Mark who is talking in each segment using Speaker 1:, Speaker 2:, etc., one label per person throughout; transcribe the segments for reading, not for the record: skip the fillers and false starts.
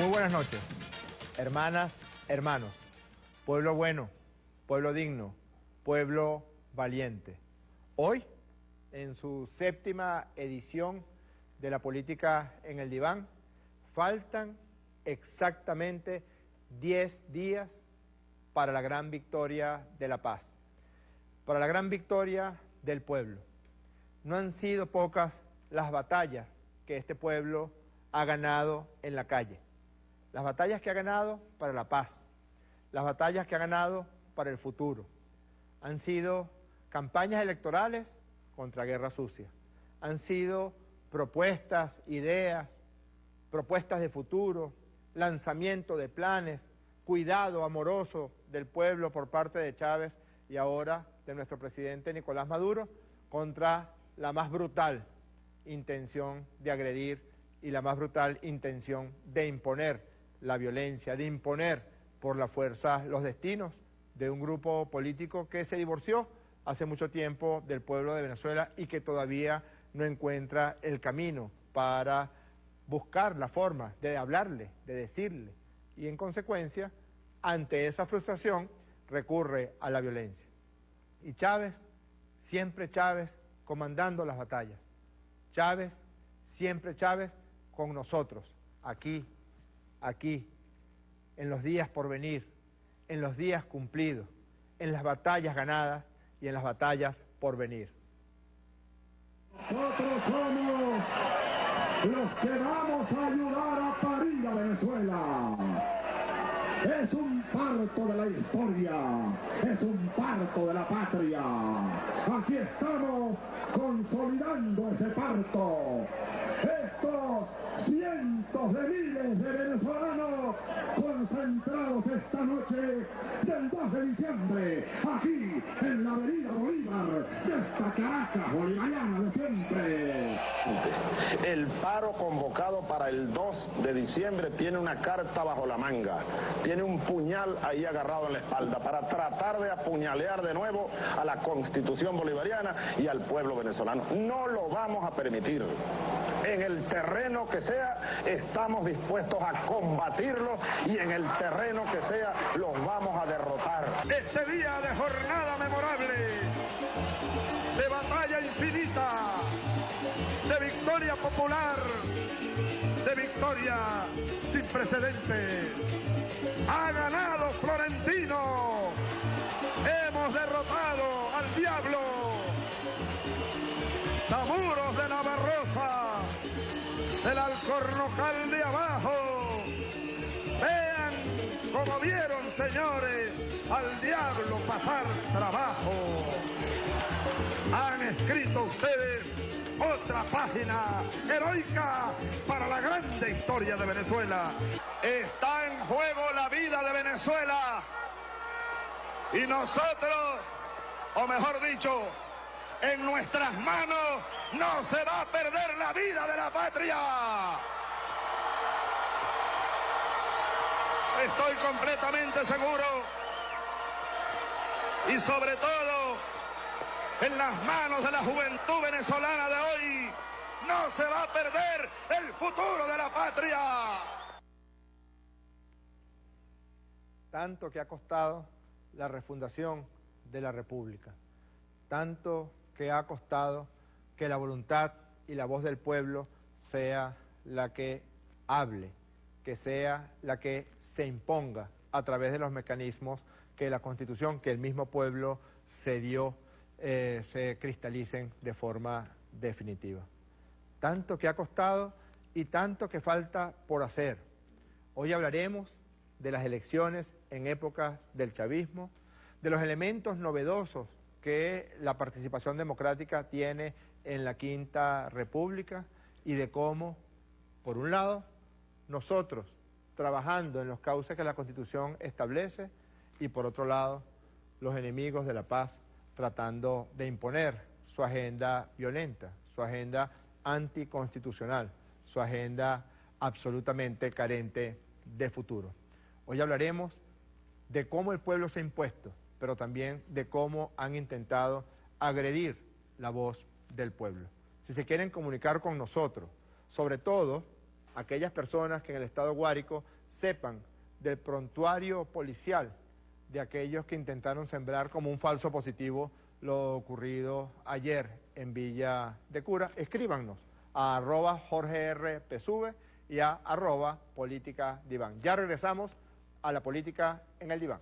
Speaker 1: Muy buenas noches, hermanas, hermanos, pueblo bueno, pueblo digno, pueblo valiente. Hoy, en su 7ª edición de la política en el diván, faltan exactamente 10 días para la gran victoria de la paz, para la gran victoria del pueblo. No han sido pocas las batallas que este pueblo ha ganado en la calle. Las batallas que ha ganado para la paz, las batallas que ha ganado para el futuro. Han sido campañas electorales contra guerra sucia. Han sido propuestas, ideas, propuestas de futuro, lanzamiento de planes, cuidado amoroso del pueblo por parte de Chávez y ahora de nuestro presidente Nicolás Maduro contra la más brutal intención de agredir y la más brutal intención de imponer la violencia, de imponer por la fuerza los destinos de un grupo político que se divorció hace mucho tiempo del pueblo de Venezuela y que todavía no encuentra el camino para buscar la forma de hablarle, de decirle, y en consecuencia, ante esa frustración, recurre a la violencia. Y Chávez, siempre Chávez, comandando las batallas. Chávez, siempre Chávez, con nosotros, aquí, en los días por venir, en los días cumplidos, en las batallas ganadas y en las batallas por venir.
Speaker 2: Nosotros somos los que vamos a ayudar a parir a Venezuela. Es un parto de la historia, es un parto de la patria. Aquí estamos consolidando ese parto. Estos cientos de miles de venezolanos concentrados esta noche del 2 de diciembre, aquí en la avenida Bolívar, de esta Caracas bolivariana de siempre.
Speaker 3: El paro convocado para el 2 de diciembre tiene una carta bajo la manga, tiene un puñal ahí agarrado en la espalda para tratar de apuñalear de nuevo a la Constitución bolivariana y al pueblo venezolano. No lo vamos a permitir. En el terreno que sea, estamos dispuestos a combatirlo y en el terreno que sea, los vamos a derrotar.
Speaker 4: Este día de jornada memorable, de batalla infinita, de victoria popular, de victoria sin precedentes. Ha ganado Florentino. Hemos derrotado al diablo. Tamuros de Navarroza, del Alcornocal de abajo. Vean como vieron, señores, al diablo pasar trabajo. Han escrito ustedes otra página heroica para la grande historia de Venezuela. Está en juego la vida de Venezuela y nosotros, o mejor dicho, en nuestras manos no se va a perder la vida de la patria. Estoy completamente seguro y sobre todo en las manos de la juventud venezolana de hoy no se va a perder el futuro de la patria.
Speaker 1: Tanto que ha costado la refundación de la República, tanto que ha costado que la voluntad y la voz del pueblo sea la que hable, que sea la que se imponga a través de los mecanismos que la Constitución, que el mismo pueblo se dio, se cristalicen de forma definitiva. Tanto que ha costado y tanto que falta por hacer. Hoy hablaremos de las elecciones en épocas del chavismo, de los elementos novedosos que la participación democrática tiene en la Quinta República y de cómo, por un lado, nosotros trabajando en los cauces que la Constitución establece y por otro lado, los enemigos de la paz tratando de imponer su agenda violenta, su agenda anticonstitucional, su agenda absolutamente carente de futuro. Hoy hablaremos de cómo el pueblo se ha impuesto, pero también de cómo han intentado agredir la voz del pueblo. Si se quieren comunicar con nosotros, sobre todo aquellas personas que en el estado Guárico sepan del prontuario policial de aquellos que intentaron sembrar como un falso positivo lo ocurrido ayer en Villa de Cura. Escríbanos a @JorgeRPSV y a @PolíticaDiván. Ya regresamos a la política en el diván.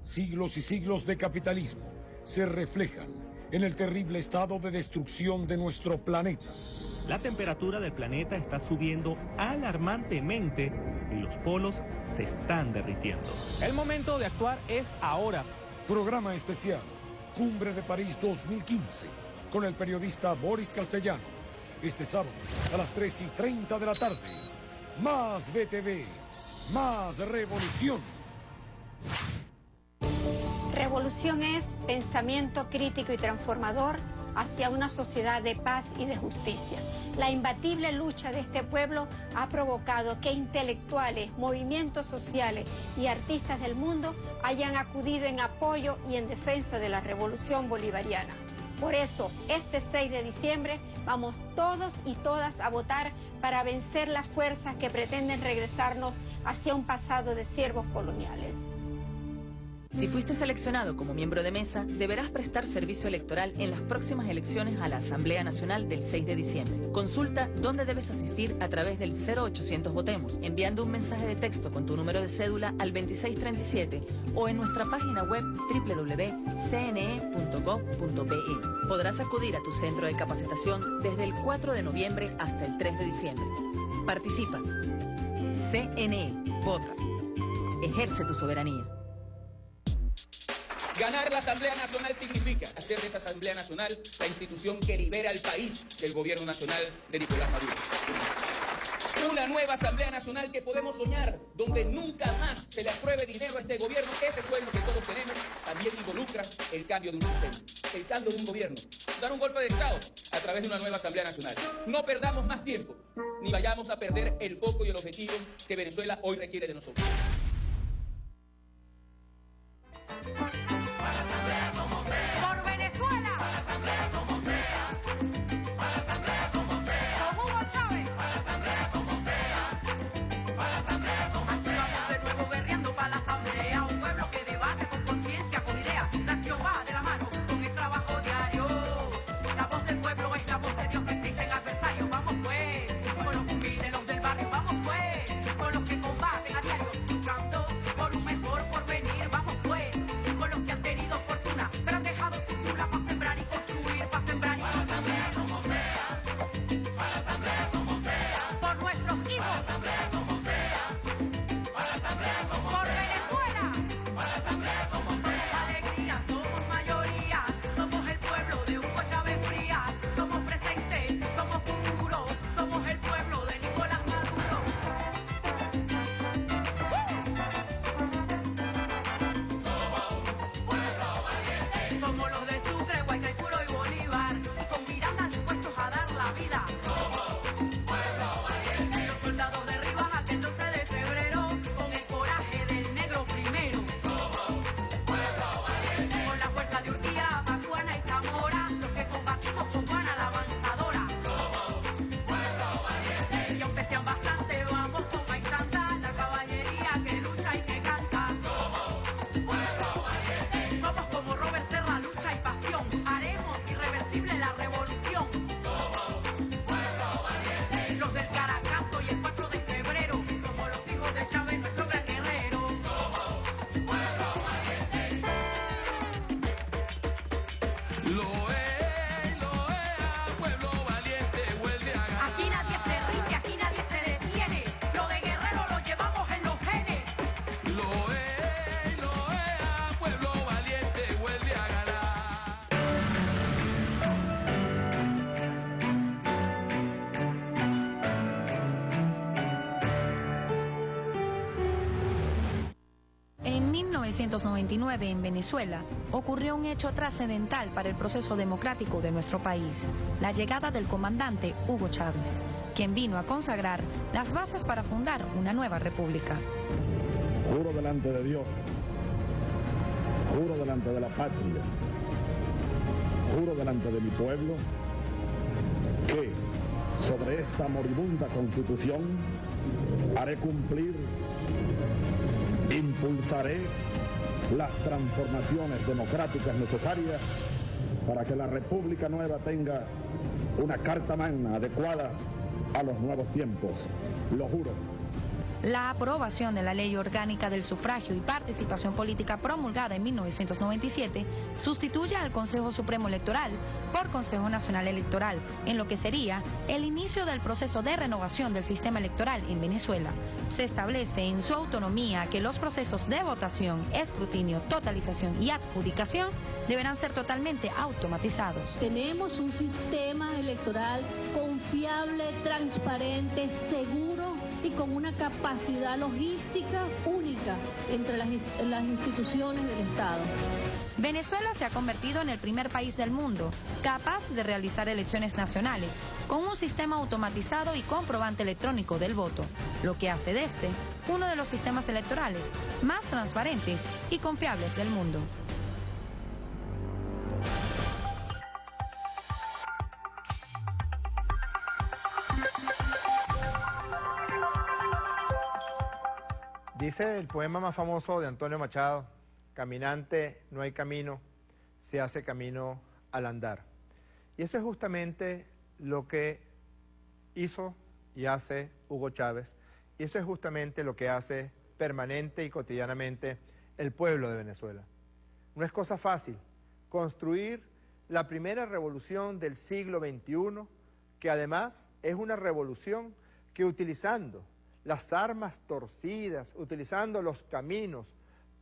Speaker 5: Siglos y siglos de capitalismo se reflejan en el terrible estado de destrucción de nuestro planeta.
Speaker 6: La temperatura del planeta está subiendo alarmantemente y los polos se están derritiendo. El momento de actuar es ahora.
Speaker 5: Programa especial, Cumbre de París 2015, con el periodista Boris Castellano. Este sábado a las 3:30 de la tarde. Más BTV, más revolución.
Speaker 7: Revolución es pensamiento crítico y transformador hacia una sociedad de paz y de justicia. La imbatible lucha de este pueblo ha provocado que intelectuales, movimientos sociales y artistas del mundo hayan acudido en apoyo y en defensa de la revolución bolivariana. Por eso, este 6 de diciembre vamos todos y todas a votar para vencer las fuerzas que pretenden regresarnos hacia un pasado de siervos coloniales.
Speaker 8: Si fuiste seleccionado como miembro de mesa, deberás prestar servicio electoral en las próximas elecciones a la Asamblea Nacional del 6 de diciembre. Consulta dónde debes asistir a través del 0800 Votemos, enviando un mensaje de texto con tu número de cédula al 2637 o en nuestra página web www.cne.gov.be. Podrás acudir a tu centro de capacitación desde el 4 de noviembre hasta el 3 de diciembre. Participa. CNE. Vota. Ejerce tu soberanía.
Speaker 9: Ganar la Asamblea Nacional significa hacer de esa Asamblea Nacional la institución que libera al país del gobierno nacional de Nicolás Maduro. Una nueva Asamblea Nacional que podemos soñar, donde nunca más se le apruebe dinero a este gobierno. Ese sueño que todos tenemos también involucra el cambio de un sistema, el cambio de un gobierno. Dar un golpe de Estado a través de una nueva Asamblea Nacional. No perdamos más tiempo, ni vayamos a perder el foco y el objetivo que Venezuela hoy requiere de nosotros.
Speaker 10: Para la Asamblea como sea. Por Venezuela. Para la Asamblea como sea. Para la Asamblea como sea. Con Hugo Chávez. Para la Asamblea como sea. Para la Asamblea como sea. Vamos de nuevo guerreando para la Asamblea. Un pueblo que debate con conciencia, con ideas. La acción va de la mano con el trabajo diario. La voz del pueblo es la voz de Dios, que existen adversarios. Vamos pues, con los humildes, los del barrio. Vamos pues, con los que combaten a diario. Luchando por un mejor porvenir. Vamos pues, con los que
Speaker 8: 1999 en Venezuela ocurrió un hecho trascendental para el proceso democrático de nuestro país, la llegada del comandante Hugo Chávez, quien vino a consagrar las bases para fundar una nueva república.
Speaker 2: Juro delante de Dios, juro delante de la patria, juro delante de mi pueblo, que sobre esta moribunda Constitución haré cumplir, impulsaré las transformaciones democráticas necesarias para que la República Nueva tenga una Carta Magna adecuada a los nuevos tiempos. Lo juro.
Speaker 8: La aprobación de la Ley Orgánica del Sufragio y Participación Política promulgada en 1997 sustituye al Consejo Supremo Electoral por Consejo Nacional Electoral, en lo que sería el inicio del proceso de renovación del sistema electoral en Venezuela. Se establece en su autonomía que los procesos de votación, escrutinio, totalización y adjudicación deberán ser totalmente automatizados.
Speaker 11: Tenemos un sistema electoral confiable, transparente, seguro y con una capacidad logística única entre las instituciones del Estado.
Speaker 8: Venezuela se ha convertido en el primer país del mundo capaz de realizar elecciones nacionales con un sistema automatizado y comprobante electrónico del voto, lo que hace de este uno de los sistemas electorales más transparentes y confiables del mundo.
Speaker 1: Dice el poema más famoso de Antonio Machado: caminante no hay camino, se hace camino al andar. Y eso es justamente lo que hizo y hace Hugo Chávez, y eso es justamente lo que hace permanente y cotidianamente el pueblo de Venezuela. No es cosa fácil construir la primera revolución del siglo XXI, que además es una revolución que, utilizando las armas torcidas, utilizando los caminos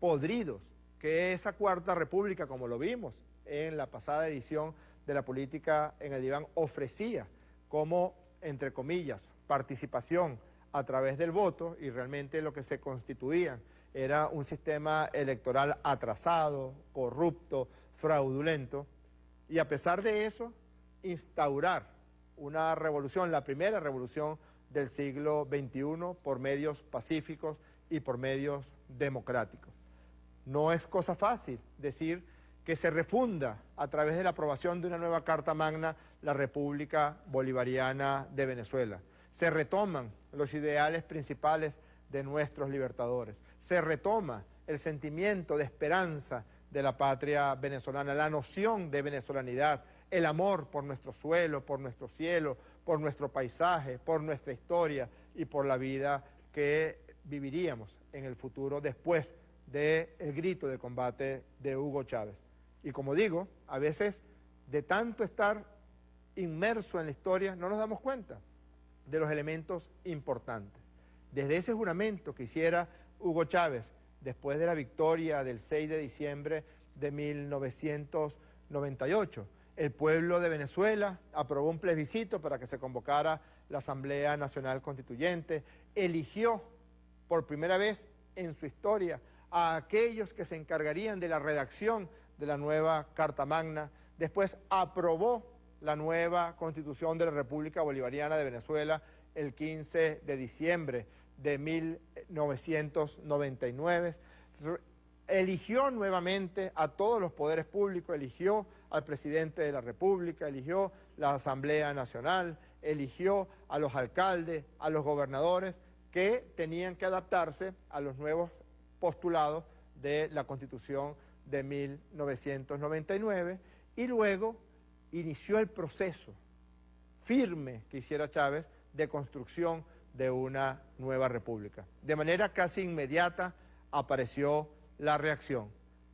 Speaker 1: podridos que esa Cuarta República, como lo vimos en la pasada edición de la política en el diván, ofrecía como, entre comillas, participación a través del voto, y realmente lo que se constituía era un sistema electoral atrasado, corrupto, fraudulento, y a pesar de eso, instaurar una revolución, la primera revolución del siglo XXI, por medios pacíficos y por medios democráticos. No es cosa fácil decir que se refunda a través de la aprobación de una nueva Carta Magna la República Bolivariana de Venezuela. Se retoman los ideales principales de nuestros libertadores. Se retoma el sentimiento de esperanza de la patria venezolana, la noción de venezolanidad, el amor por nuestro suelo, por nuestro cielo, por nuestro paisaje, por nuestra historia y por la vida que viviríamos en el futuro después del grito de combate de Hugo Chávez. Y como digo, a veces de tanto estar inmerso en la historia no nos damos cuenta de los elementos importantes. Desde ese juramento que hiciera Hugo Chávez después de la victoria del 6 de diciembre de 1998, el pueblo de Venezuela aprobó un plebiscito para que se convocara la Asamblea Nacional Constituyente, eligió por primera vez en su historia a aquellos que se encargarían de la redacción de la nueva Carta Magna, después aprobó la nueva Constitución de la República Bolivariana de Venezuela el 15 de diciembre de 1999, eligió nuevamente a todos los poderes públicos, eligió al presidente de la República, eligió la Asamblea Nacional, eligió a los alcaldes, a los gobernadores, que tenían que adaptarse a los nuevos postulados de la Constitución de 1999, y luego inició el proceso firme que hiciera Chávez de construcción de una nueva república. De manera casi inmediata apareció la reacción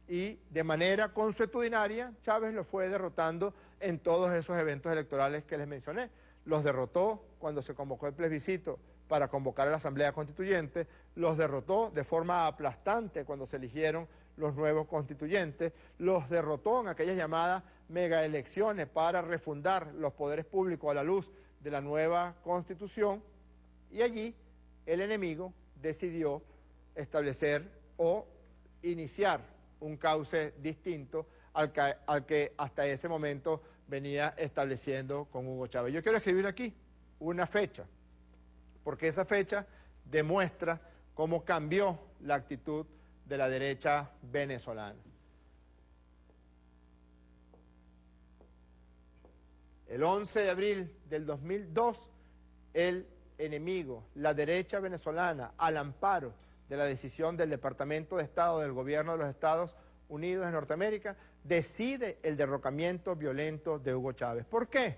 Speaker 1: y de manera consuetudinaria Chávez lo fue derrotando en todos esos eventos electorales que les mencioné. Los derrotó cuando se convocó el plebiscito para convocar a la Asamblea Constituyente, los derrotó de forma aplastante cuando se eligieron los nuevos constituyentes, los derrotó en aquellas llamadas megaelecciones para refundar los poderes públicos a la luz de la nueva Constitución, y allí el enemigo decidió establecer o iniciar un cauce distinto al que hasta ese momento venía estableciendo con Hugo Chávez. Yo quiero escribir aquí una fecha, porque esa fecha demuestra cómo cambió la actitud de la derecha venezolana. El 11 de abril del 2002, el enemigo, la derecha venezolana, al amparo de la decisión del Departamento de Estado del Gobierno de los Estados Unidos de Norteamérica, decide el derrocamiento violento de Hugo Chávez. ¿Por qué?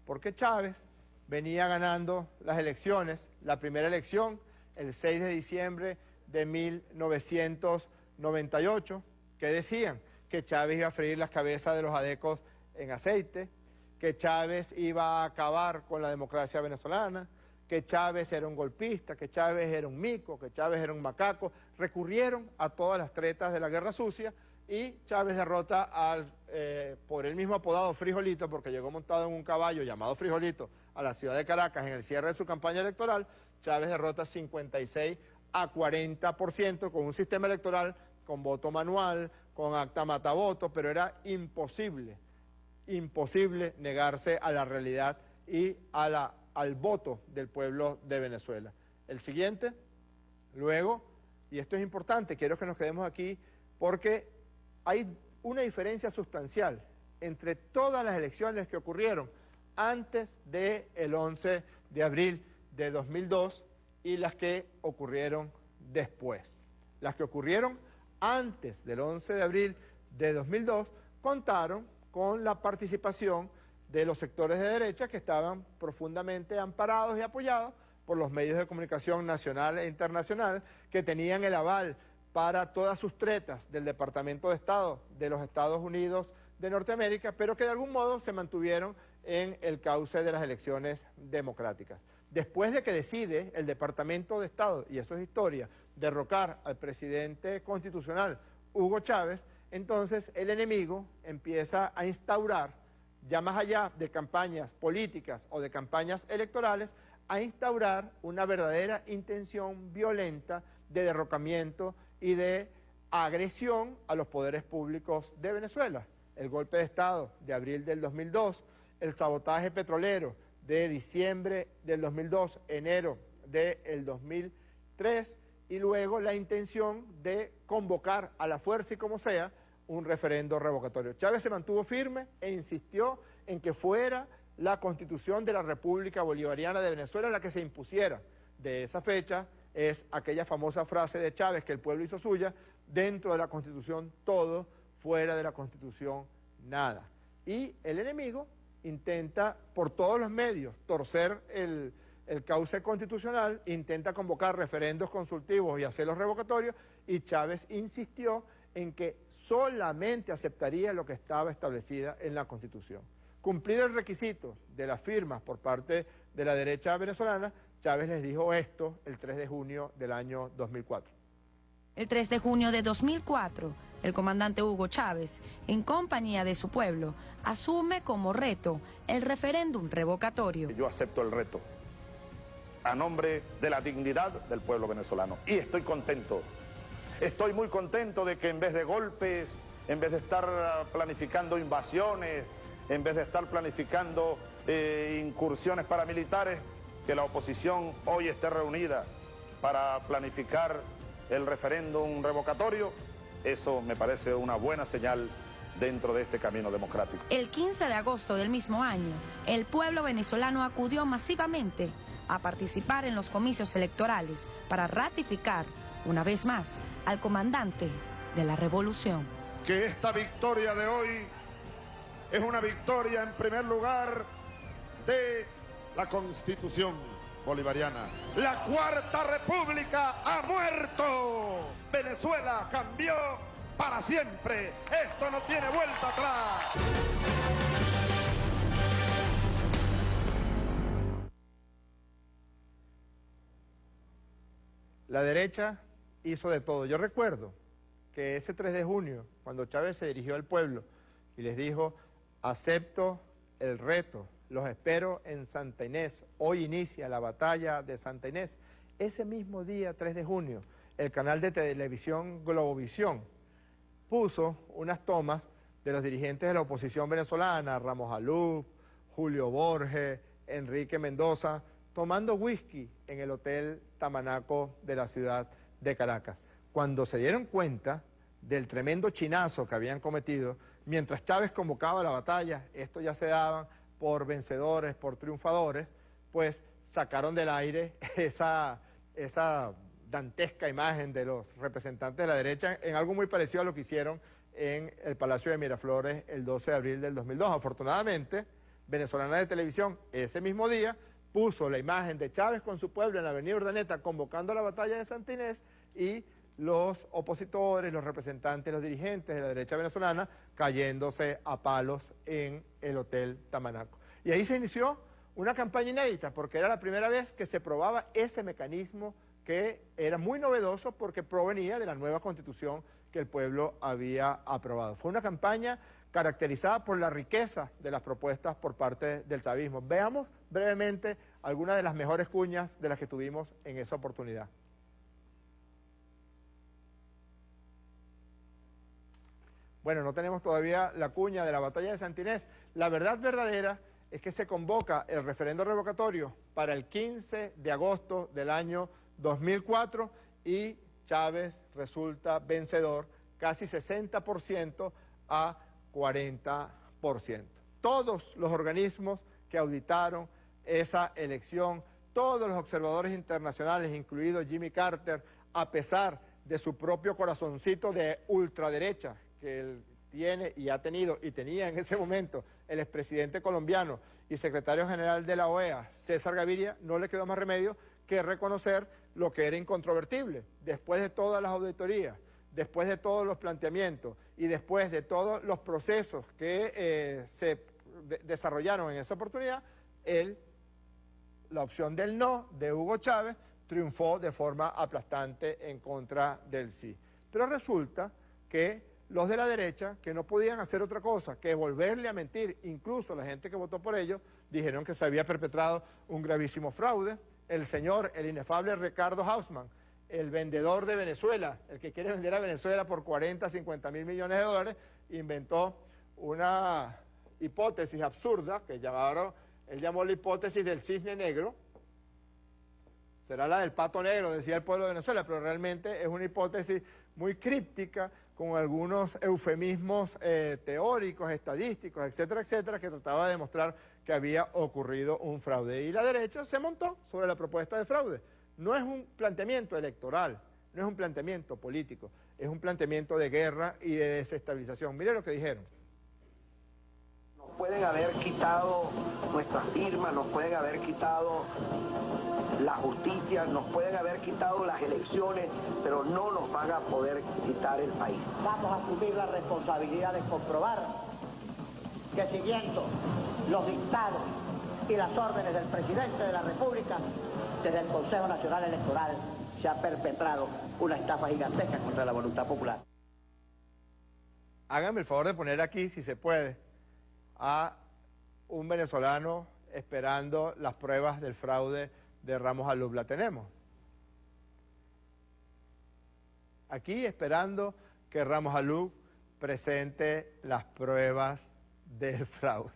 Speaker 1: Porque Chávez venía ganando las elecciones, la primera elección, el 6 de diciembre de 1998, que decían que Chávez iba a freír las cabezas de los adecos en aceite, que Chávez iba a acabar con la democracia venezolana, que Chávez era un golpista, que Chávez era un mico, que Chávez era un macaco. Recurrieron a todas las tretas de la guerra sucia y Chávez derrota por él mismo apodado Frijolito, porque llegó montado en un caballo llamado Frijolito a la ciudad de Caracas en el cierre de su campaña electoral. Chávez derrota 56 a 40% con un sistema electoral con voto manual, con acta matavoto, pero era imposible negarse a la realidad y al voto del pueblo de Venezuela. El siguiente, luego, y esto es importante, quiero que nos quedemos aquí porque hay una diferencia sustancial entre todas las elecciones que ocurrieron antes del 11 de abril de 2002 y las que ocurrieron después. Las que ocurrieron antes del 11 de abril de 2002 contaron con la participación de los sectores de derecha que estaban profundamente amparados y apoyados por los medios de comunicación nacional e internacional, que tenían el aval para todas sus tretas del Departamento de Estado de los Estados Unidos de Norteamérica, pero que de algún modo se mantuvieron en el cauce de las elecciones democráticas. Después de que decide el Departamento de Estado, y eso es historia, derrocar al presidente constitucional Hugo Chávez, entonces el enemigo empieza a instaurar, ya más allá de campañas políticas o de campañas electorales, a instaurar una verdadera intención violenta de derrocamiento y de agresión a los poderes públicos de Venezuela. El golpe de Estado de abril del 2002, el sabotaje petrolero de diciembre del 2002, enero del 2003, y luego la intención de convocar a la fuerza y como sea un referendo revocatorio. Chávez se mantuvo firme e insistió en que fuera la Constitución de la República Bolivariana de Venezuela la que se impusiera. De esa fecha es aquella famosa frase de Chávez que el pueblo hizo suya: dentro de la Constitución todo, fuera de la Constitución nada. Y el enemigo intenta por todos los medios torcer el cauce constitucional, intenta convocar referendos consultivos y hacerlos revocatorios, y Chávez insistió en que solamente aceptaría lo que estaba establecida en la Constitución. Cumplido el requisito de las firmas por parte de la derecha venezolana, Chávez les dijo esto el 3 de junio del año 2004.
Speaker 12: El 3 de junio de 2004, el comandante Hugo Chávez, en compañía de su pueblo, asume como reto el referéndum revocatorio.
Speaker 3: Yo acepto el reto a nombre de la dignidad del pueblo venezolano y estoy contento. Estoy muy contento de que en vez de golpes, en vez de estar planificando invasiones, en vez de estar planificando incursiones paramilitares, que la oposición hoy esté reunida para planificar el referéndum revocatorio. Eso me parece una buena señal dentro de este camino democrático.
Speaker 12: El 15 de agosto del mismo año, el pueblo venezolano acudió masivamente a participar en los comicios electorales para ratificar una vez más al comandante de la revolución.
Speaker 4: Que esta victoria de hoy es una victoria en primer lugar de la Constitución bolivariana. La Cuarta República ha muerto. Venezuela cambió para siempre. Esto no tiene vuelta atrás.
Speaker 1: La derecha hizo de todo. Yo recuerdo que ese 3 de junio, cuando Chávez se dirigió al pueblo y les dijo: acepto el reto, los espero en Santa Inés, hoy inicia la batalla de Santa Inés. Ese mismo día, 3 de junio, el canal de televisión Globovisión puso unas tomas de los dirigentes de la oposición venezolana, Ramos Alú, Julio Borges, Enrique Mendoza, tomando whisky en el Hotel Tamanaco de la ciudad de Caracas. Cuando se dieron cuenta del tremendo chinazo que habían cometido, mientras Chávez convocaba la batalla, estos ya se daban por vencedores, por triunfadores, pues sacaron del aire esa dantesca imagen de los representantes de la derecha en algo muy parecido a lo que hicieron en el Palacio de Miraflores el 12 de abril del 2002. Afortunadamente, Venezolana de Televisión ese mismo día puso la imagen de Chávez con su pueblo en la avenida Urdaneta convocando a la batalla de Santa Inés y los opositores, los representantes, los dirigentes de la derecha venezolana cayéndose a palos en el Hotel Tamanaco. Y ahí se inició una campaña inédita porque era la primera vez que se probaba ese mecanismo que era muy novedoso porque provenía de la nueva constitución que el pueblo había aprobado. Fue una campaña caracterizada por la riqueza de las propuestas por parte del chavismo. Veamos brevemente algunas de las mejores cuñas de las que tuvimos en esa oportunidad. Bueno, no tenemos todavía la cuña de la batalla de Santa Inés. La verdad verdadera es que se convoca el referendo revocatorio para el 15 de agosto del año 2004 y Chávez resulta vencedor casi 60% a 40%. Todos los organismos que auditaron esa elección, todos los observadores internacionales, incluido Jimmy Carter, a pesar de su propio corazoncito de ultraderecha que él tiene y ha tenido y tenía en ese momento el expresidente colombiano y secretario general de la OEA, César Gaviria, no le quedó más remedio que reconocer lo que era incontrovertible. Después de todas las auditorías, después de todos los planteamientos y después de todos los procesos que se desarrollaron en esa oportunidad, la opción del no de Hugo Chávez triunfó de forma aplastante en contra del sí. Pero resulta que los de la derecha, que no podían hacer otra cosa que volverle a mentir, incluso la gente que votó por ellos, dijeron que se había perpetrado un gravísimo fraude. El señor, el inefable Ricardo Hausmann, el vendedor de Venezuela, el que quiere vender a Venezuela por 40, 50 mil millones de dólares, inventó una hipótesis absurda que él llamó la hipótesis del cisne negro. Será la del pato negro, decía el pueblo de Venezuela, pero realmente es una hipótesis muy críptica, con algunos eufemismos teóricos, estadísticos, etcétera, etcétera, que trataba de demostrar que había ocurrido un fraude. Y la derecha se montó sobre la propuesta de fraude. No es un planteamiento electoral, no es un planteamiento político, es un planteamiento de guerra y de desestabilización. Mire lo que dijeron.
Speaker 13: Nos pueden haber quitado nuestras firmas, nos pueden haber quitado la justicia, nos pueden haber quitado las elecciones, pero no nos van a poder quitar el país.
Speaker 14: Vamos a asumir la responsabilidad de comprobar que siguiendo los dictados y las órdenes del presidente de la República, desde el Consejo Nacional Electoral se ha perpetrado una estafa gigantesca contra la voluntad popular.
Speaker 1: Háganme el favor de poner aquí, si se puede, a un venezolano esperando las pruebas del fraude de Ramos Alú. La tenemos. Aquí esperando que Ramos Alú presente las pruebas del fraude.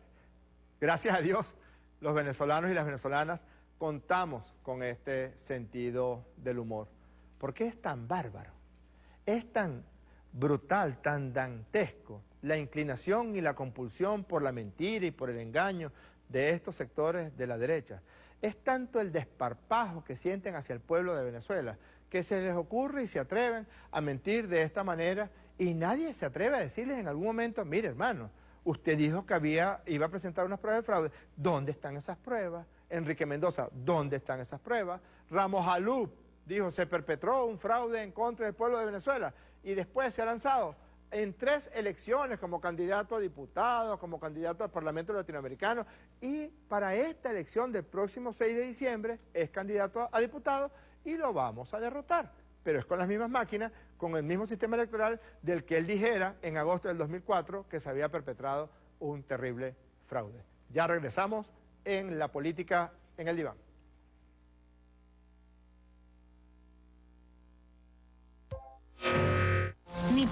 Speaker 1: Gracias a Dios, los venezolanos y las venezolanas contamos con este sentido del humor. ¿Por qué es tan bárbaro? Es tan brutal, tan dantesco la inclinación y la compulsión por la mentira y por el engaño de estos sectores de la derecha. Es tanto el desparpajo que sienten hacia el pueblo de Venezuela que se les ocurre y se atreven a mentir de esta manera y nadie se atreve a decirles en algún momento, mire hermano, usted dijo que iba a presentar unas pruebas de fraude. ¿Dónde están esas pruebas? Enrique Mendoza, ¿dónde están esas pruebas? Ramos Alú dijo, se perpetró un fraude en contra del pueblo de Venezuela y después se ha lanzado en 3 elecciones como candidato a diputado, como candidato al Parlamento Latinoamericano y para esta elección del próximo 6 de diciembre es candidato a diputado y lo vamos a derrotar. Pero es con las mismas máquinas, con el mismo sistema electoral del que él dijera en agosto del 2004 que se había perpetrado un terrible fraude. Ya regresamos en la política en el diván.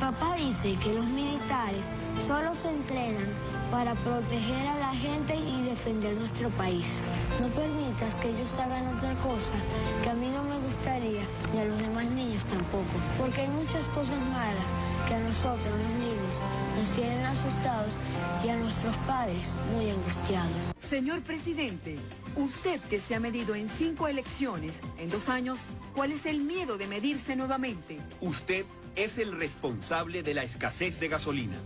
Speaker 15: Papá dice que los militares solo se entrenan para proteger a la gente y defender nuestro país. No permitas que ellos hagan otra cosa que a mí no me gustaría y a los demás niños tampoco, porque hay muchas cosas malas que a nosotros, los niños, nos tienen asustados y a nuestros padres muy angustiados.
Speaker 16: Señor presidente, usted que se ha medido en 5 elecciones en 2 años, ¿cuál es el miedo de medirse nuevamente?
Speaker 17: Usted es el responsable de la escasez de gasolina.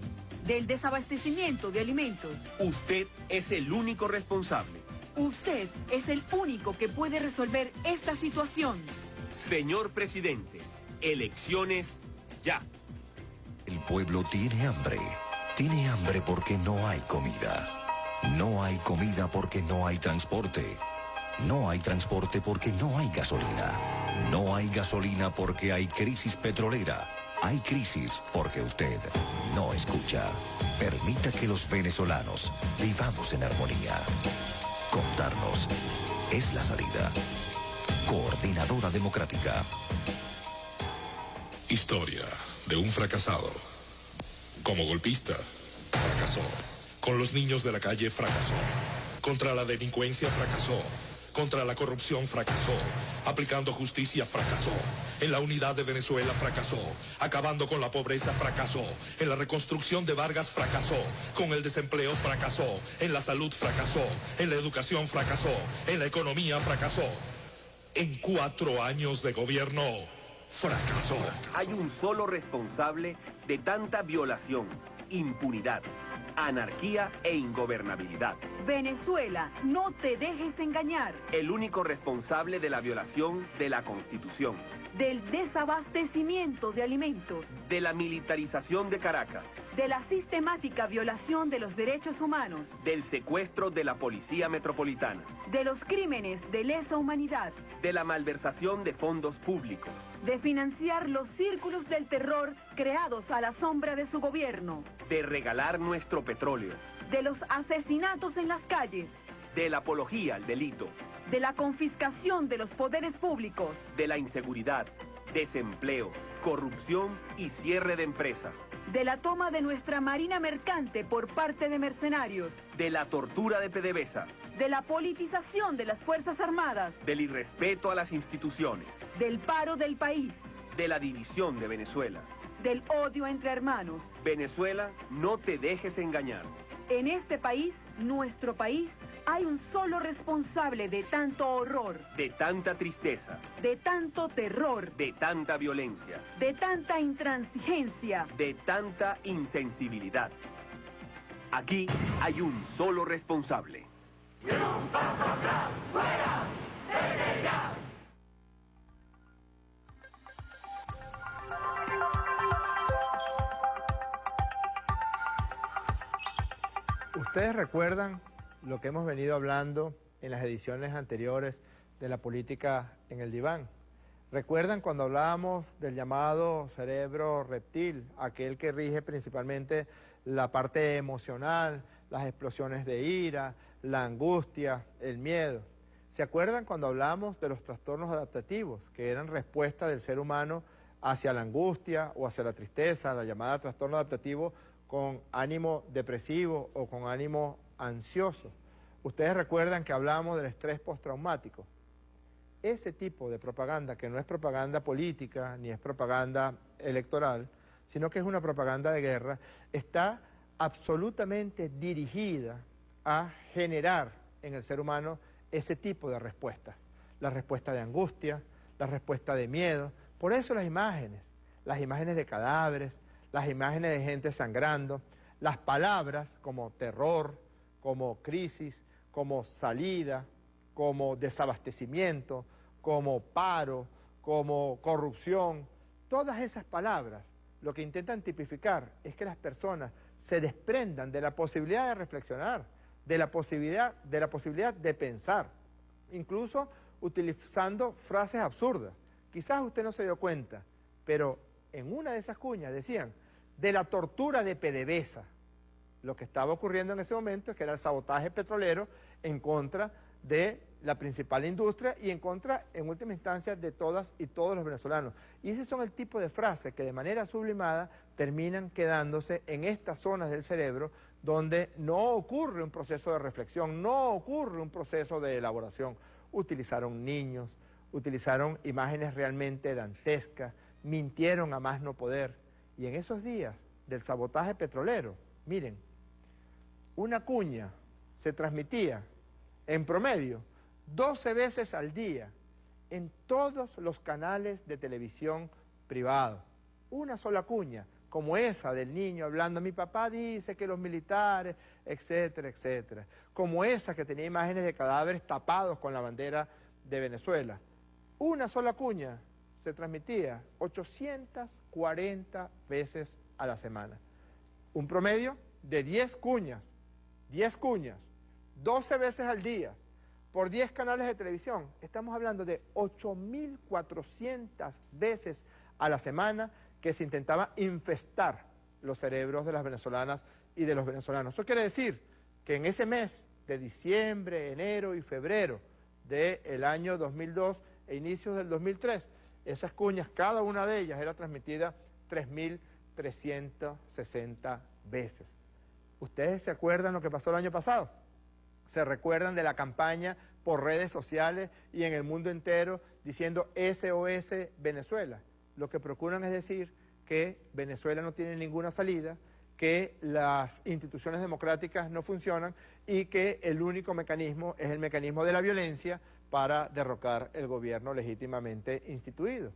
Speaker 16: Del desabastecimiento de alimentos.
Speaker 17: Usted es el único responsable.
Speaker 16: Usted es el único que puede resolver esta situación.
Speaker 17: Señor presidente, elecciones ya.
Speaker 18: El pueblo tiene hambre. Tiene hambre porque no hay comida. No hay comida porque no hay transporte. No hay transporte porque no hay gasolina. No hay gasolina porque hay crisis petrolera. Hay crisis porque usted no escucha. Permita que los venezolanos vivamos en armonía. Contarnos es la salida. Coordinadora Democrática.
Speaker 19: Historia de un fracasado. Como golpista, fracasó. Con los niños de la calle, fracasó. Contra la delincuencia, fracasó. Contra la corrupción, fracasó. Aplicando justicia, fracasó. En la unidad de Venezuela, fracasó. Acabando con la pobreza, fracasó. En la reconstrucción de Vargas, fracasó. Con el desempleo, fracasó. En la salud, fracasó. En la educación, fracasó. En la economía, fracasó. En 4 años de gobierno, fracasó.
Speaker 17: Hay un solo responsable de tanta violación, impunidad, anarquía e ingobernabilidad.
Speaker 16: Venezuela, no te dejes engañar.
Speaker 17: El único responsable de la violación de la Constitución.
Speaker 16: Del desabastecimiento de alimentos.
Speaker 17: De la militarización de Caracas.
Speaker 16: De la sistemática violación de los derechos humanos.
Speaker 17: Del secuestro de la Policía Metropolitana.
Speaker 16: De los crímenes de lesa humanidad.
Speaker 17: De la malversación de fondos públicos.
Speaker 16: De financiar los círculos del terror creados a la sombra de su gobierno.
Speaker 17: De regalar nuestro petróleo.
Speaker 16: De los asesinatos en las calles.
Speaker 17: De la apología al delito.
Speaker 16: De la confiscación de los poderes públicos.
Speaker 17: De la inseguridad, desempleo, corrupción y cierre de empresas.
Speaker 16: De la toma de nuestra marina mercante por parte de mercenarios.
Speaker 17: De la tortura de PDVSA.
Speaker 16: De la politización de las Fuerzas Armadas.
Speaker 17: Del irrespeto a las instituciones.
Speaker 16: Del paro del país.
Speaker 17: De la división de Venezuela.
Speaker 16: Del odio entre hermanos.
Speaker 17: Venezuela, no te dejes engañar.
Speaker 16: En este país, nuestro país, hay un solo responsable de tanto horror.
Speaker 17: De tanta tristeza.
Speaker 16: De tanto terror.
Speaker 17: De tanta violencia.
Speaker 16: De tanta intransigencia.
Speaker 17: De tanta insensibilidad. Aquí hay un solo responsable.
Speaker 10: Y un paso atrás, fuera, desde ya.
Speaker 1: Ustedes recuerdan lo que hemos venido hablando en las ediciones anteriores de la política en el diván. ¿Recuerdan cuando hablábamos del llamado cerebro reptil, aquel que rige principalmente la parte emocional, las explosiones de ira, la angustia, el miedo? ¿Se acuerdan cuando hablamos de los trastornos adaptativos, que eran respuesta del ser humano hacia la angustia o hacia la tristeza, la llamada trastorno adaptativo con ánimo depresivo o con ánimo ansioso? Ustedes recuerdan que hablamos del estrés postraumático. Ese tipo de propaganda, que no es propaganda política ni es propaganda electoral, sino que es una propaganda de guerra, está absolutamente dirigida a generar en el ser humano ese tipo de respuestas. La respuesta de angustia, la respuesta de miedo. Por eso las imágenes de cadáveres, las imágenes de gente sangrando, las palabras como terror, como crisis, como salida, como desabastecimiento, como paro, como corrupción. Todas esas palabras lo que intentan tipificar es que las personas se desprendan de la posibilidad de reflexionar, de la posibilidad de pensar, incluso utilizando frases absurdas. Quizás usted no se dio cuenta, pero en una de esas cuñas decían de la tortura de PDVSA. Lo que estaba ocurriendo en ese momento es que era el sabotaje petrolero en contra de la principal industria y en contra, en última instancia, de todas y todos los venezolanos. Y ese son el tipo de frases que de manera sublimada terminan quedándose en estas zonas del cerebro donde no ocurre un proceso de reflexión, no ocurre un proceso de elaboración. Utilizaron niños, utilizaron imágenes realmente dantescas, mintieron a más no poder. Y en esos días del sabotaje petrolero, miren, una cuña se transmitía en promedio 12 veces al día en todos los canales de televisión privados. Una sola cuña, como esa del niño hablando, mi papá dice que los militares, etcétera, etcétera. Como esa que tenía imágenes de cadáveres tapados con la bandera de Venezuela. Una sola cuña se transmitía 840 veces a la semana. Un promedio de 10 cuñas, 12 veces al día, por 10 canales de televisión. Estamos hablando de 8.400 veces a la semana que se intentaba infestar los cerebros de las venezolanas y de los venezolanos. Eso quiere decir que en ese mes de diciembre, enero y febrero del año 2002 e inicios del 2003, esas cuñas, cada una de ellas era transmitida 3.360 veces. ¿Ustedes se acuerdan lo que pasó el año pasado? ¿Se recuerdan de la campaña por redes sociales y en el mundo entero diciendo SOS Venezuela? Lo que procuran es decir que Venezuela no tiene ninguna salida, que las instituciones democráticas no funcionan y que el único mecanismo es el mecanismo de la violencia para derrocar el gobierno legítimamente instituido.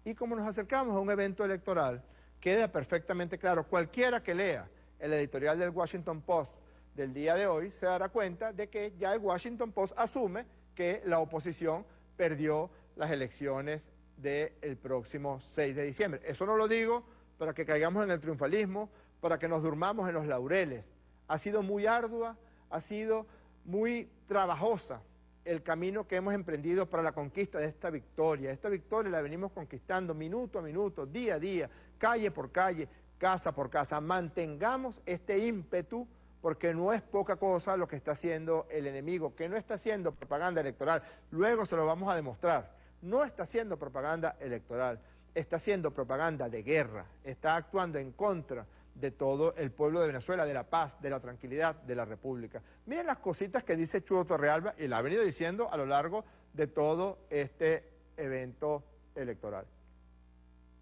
Speaker 1: Y como nos acercamos a un evento electoral, queda perfectamente claro, cualquiera que lea el editorial del Washington Post del día de hoy se dará cuenta de que ya el Washington Post asume que la oposición perdió las elecciones del próximo 6 de diciembre. Eso no lo digo para que caigamos en el triunfalismo, para que nos durmamos en los laureles. Ha sido muy ardua, ha sido muy trabajosa el camino que hemos emprendido para la conquista de esta victoria. Esta victoria la venimos conquistando minuto a minuto, día a día, calle por calle, casa por casa. Mantengamos este ímpetu porque no es poca cosa lo que está haciendo el enemigo, que no está haciendo propaganda electoral. Luego se lo vamos a demostrar. No está haciendo propaganda electoral, está haciendo propaganda de guerra, está actuando en contra de todo el pueblo de Venezuela, de la paz, de la tranquilidad, de la república. Miren las cositas que dice Chugo Torrealba y la ha venido diciendo a lo largo de todo este evento electoral.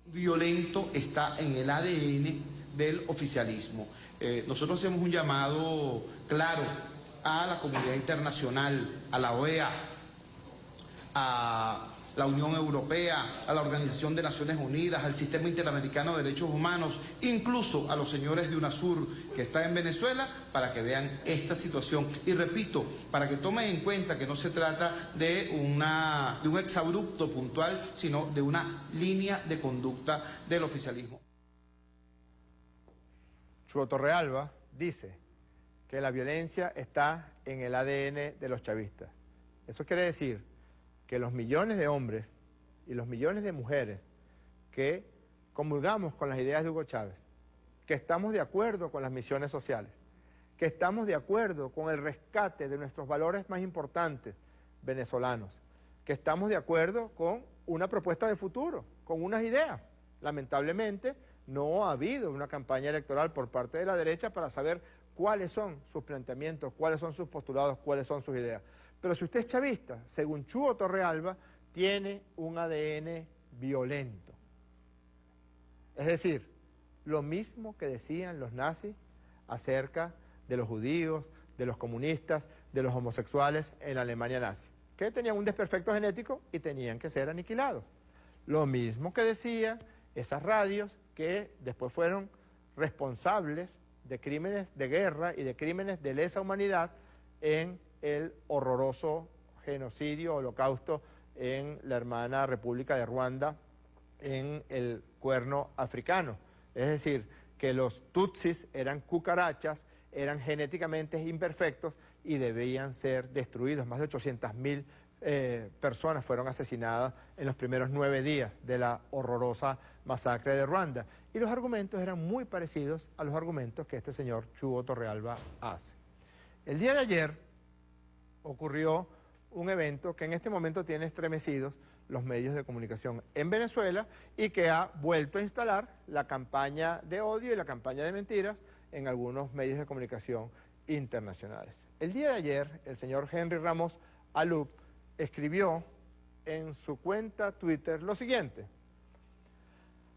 Speaker 20: Violento está en el ADN del oficialismo. Nosotros hacemos un llamado claro a la comunidad internacional, a la OEA, a la Unión Europea, a la Organización de Naciones Unidas, al Sistema Interamericano de Derechos Humanos, incluso a los señores de UNASUR que están en Venezuela, para que vean esta situación. Y repito, para que tomen en cuenta que no se trata de un exabrupto puntual, sino de una línea de conducta del oficialismo.
Speaker 1: Chugo Torrealba dice que la violencia está en el ADN de los chavistas. Eso quiere decir que los millones de hombres y los millones de mujeres que comulgamos con las ideas de Hugo Chávez, que estamos de acuerdo con las misiones sociales, que estamos de acuerdo con el rescate de nuestros valores más importantes venezolanos, que estamos de acuerdo con una propuesta de futuro, con unas ideas. Lamentablemente no ha habido una campaña electoral por parte de la derecha para saber cuáles son sus planteamientos, cuáles son sus postulados, cuáles son sus ideas. Pero si usted es chavista, según Chugo Torrealba, tiene un ADN violento. Es decir, lo mismo que decían los nazis acerca de los judíos, de los comunistas, de los homosexuales en la Alemania nazi, que tenían un desperfecto genético y tenían que ser aniquilados. Lo mismo que decían esas radios que después fueron responsables de crímenes de guerra y de crímenes de lesa humanidad en el horroroso genocidio, holocausto en la hermana República de Ruanda, en el Cuerno africano. Es decir, que los tutsis eran cucarachas, eran genéticamente imperfectos y debían ser destruidos. Más de 800.000 personas fueron asesinadas en los primeros 9 días de la horrorosa masacre de Ruanda. Y los argumentos eran muy parecidos a los argumentos que este señor Chugo Torrealba hace. El día de ayer ocurrió un evento que en este momento tiene estremecidos los medios de comunicación en Venezuela y que ha vuelto a instalar la campaña de odio y la campaña de mentiras en algunos medios de comunicación internacionales. El día de ayer, el señor Henry Ramos Alup escribió en su cuenta Twitter lo siguiente: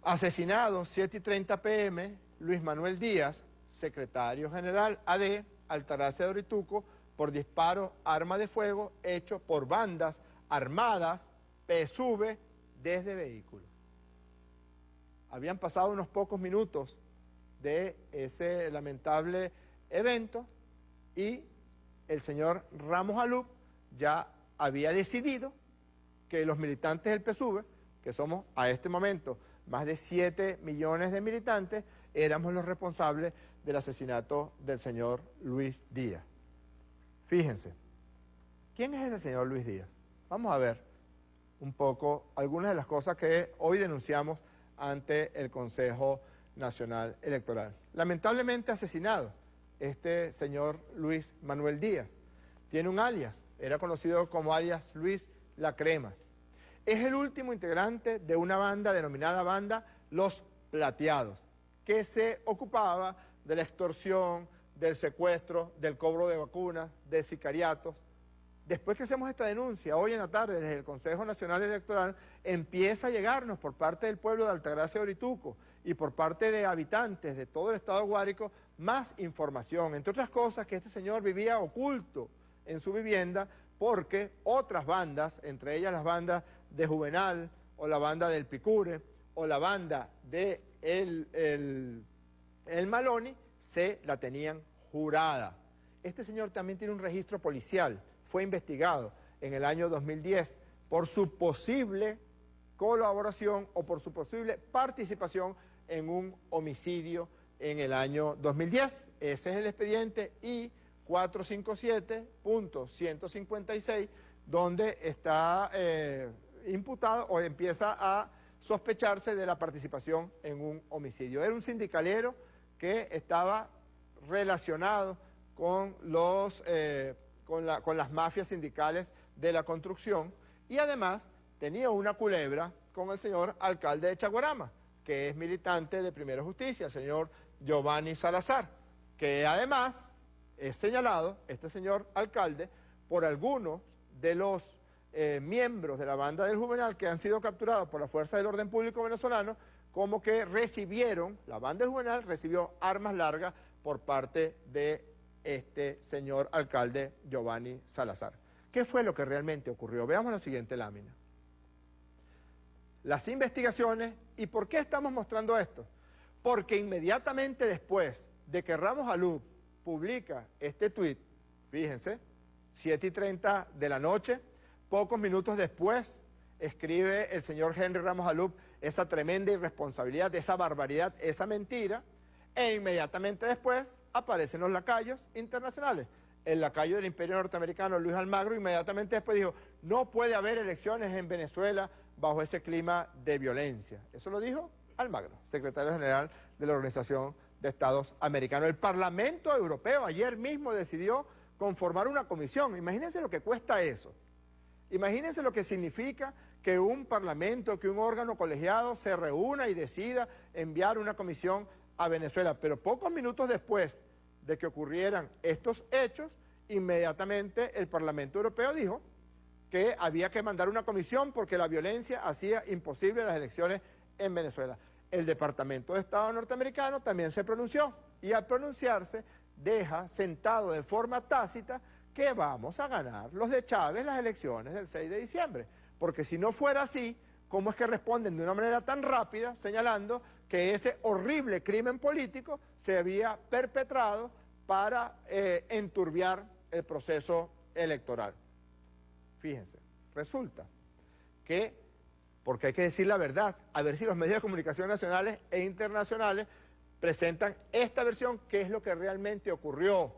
Speaker 1: asesinado 7:30 p.m. Luis Manuel Díaz, secretario general AD, Altagracia de Orituco, por disparo arma de fuego hecho por bandas armadas PSUV desde vehículo. Habían pasado unos pocos minutos de ese lamentable evento y el señor Ramos Alup ya había decidido que los militantes del PSUV, que somos a este momento más de 7 millones de militantes, éramos los responsables del asesinato del señor Luis Díaz. Fíjense, ¿quién es ese señor Luis Díaz? Vamos a ver un poco algunas de las cosas que hoy denunciamos ante el Consejo Nacional Electoral. Lamentablemente asesinado este señor Luis Manuel Díaz. Tiene un alias, era conocido como alias Luis La Cremas. Es el último integrante de una banda denominada banda Los Plateados, que se ocupaba de la extorsión, del secuestro, del cobro de vacunas, de sicariatos. Después que hacemos esta denuncia, hoy en la tarde, desde el Consejo Nacional Electoral, empieza a llegarnos por parte del pueblo de Altagracia de Orituco y por parte de habitantes de todo el estado de Guárico más información. Entre otras cosas, que este señor vivía oculto en su vivienda porque otras bandas, entre ellas las bandas de Juvenal, o la banda del Picure, o la banda de el Maloni, se la tenían jurada. Este señor también tiene un registro policial, fue investigado en el año 2010 por su posible colaboración o por su posible participación en un homicidio en el año 2010. Ese es el expediente I-457.156, donde está imputado o empieza a sospecharse de la participación en un homicidio. Era un sindicalero que estaba relacionado con las mafias sindicales de la construcción y además tenía una culebra con el señor alcalde de Chaguarama, que es militante de Primera Justicia, el señor Giovanni Salazar, que además es señalado, este señor alcalde, por algunos de los miembros de la banda del Juvenal que han sido capturados por la Fuerza del Orden Público venezolano, como que la banda del Juvenal recibió armas largas por parte de este señor alcalde Giovanni Salazar. ¿Qué fue lo que realmente ocurrió? Veamos la siguiente lámina. Las investigaciones, ¿y por qué estamos mostrando esto? Porque inmediatamente después de que Ramos Alup publica este tuit, fíjense, 7:30 de la noche, pocos minutos después escribe el señor Henry Ramos Alup esa tremenda irresponsabilidad, esa barbaridad, esa mentira, e inmediatamente después aparecen los lacayos internacionales. El lacayo del Imperio Norteamericano, Luis Almagro, inmediatamente después dijo: no puede haber elecciones en Venezuela bajo ese clima de violencia. Eso lo dijo Almagro, secretario general de la Organización de Estados Americanos. El Parlamento Europeo ayer mismo decidió conformar una comisión. Imagínense lo que cuesta eso. Imagínense lo que significa que un parlamento, que un órgano colegiado se reúna y decida enviar una comisión a Venezuela. Pero pocos minutos después de que ocurrieran estos hechos, inmediatamente el Parlamento Europeo dijo que había que mandar una comisión porque la violencia hacía imposible las elecciones en Venezuela. El Departamento de Estado norteamericano también se pronunció y al pronunciarse deja sentado de forma tácita que vamos a ganar los de Chávez las elecciones del 6 de diciembre. Porque si no fuera así, ¿cómo es que responden de una manera tan rápida señalando que ese horrible crimen político se había perpetrado para enturbiar el proceso electoral? Fíjense, resulta que, porque hay que decir la verdad, a ver si los medios de comunicación nacionales e internacionales presentan esta versión, que es lo que realmente ocurrió.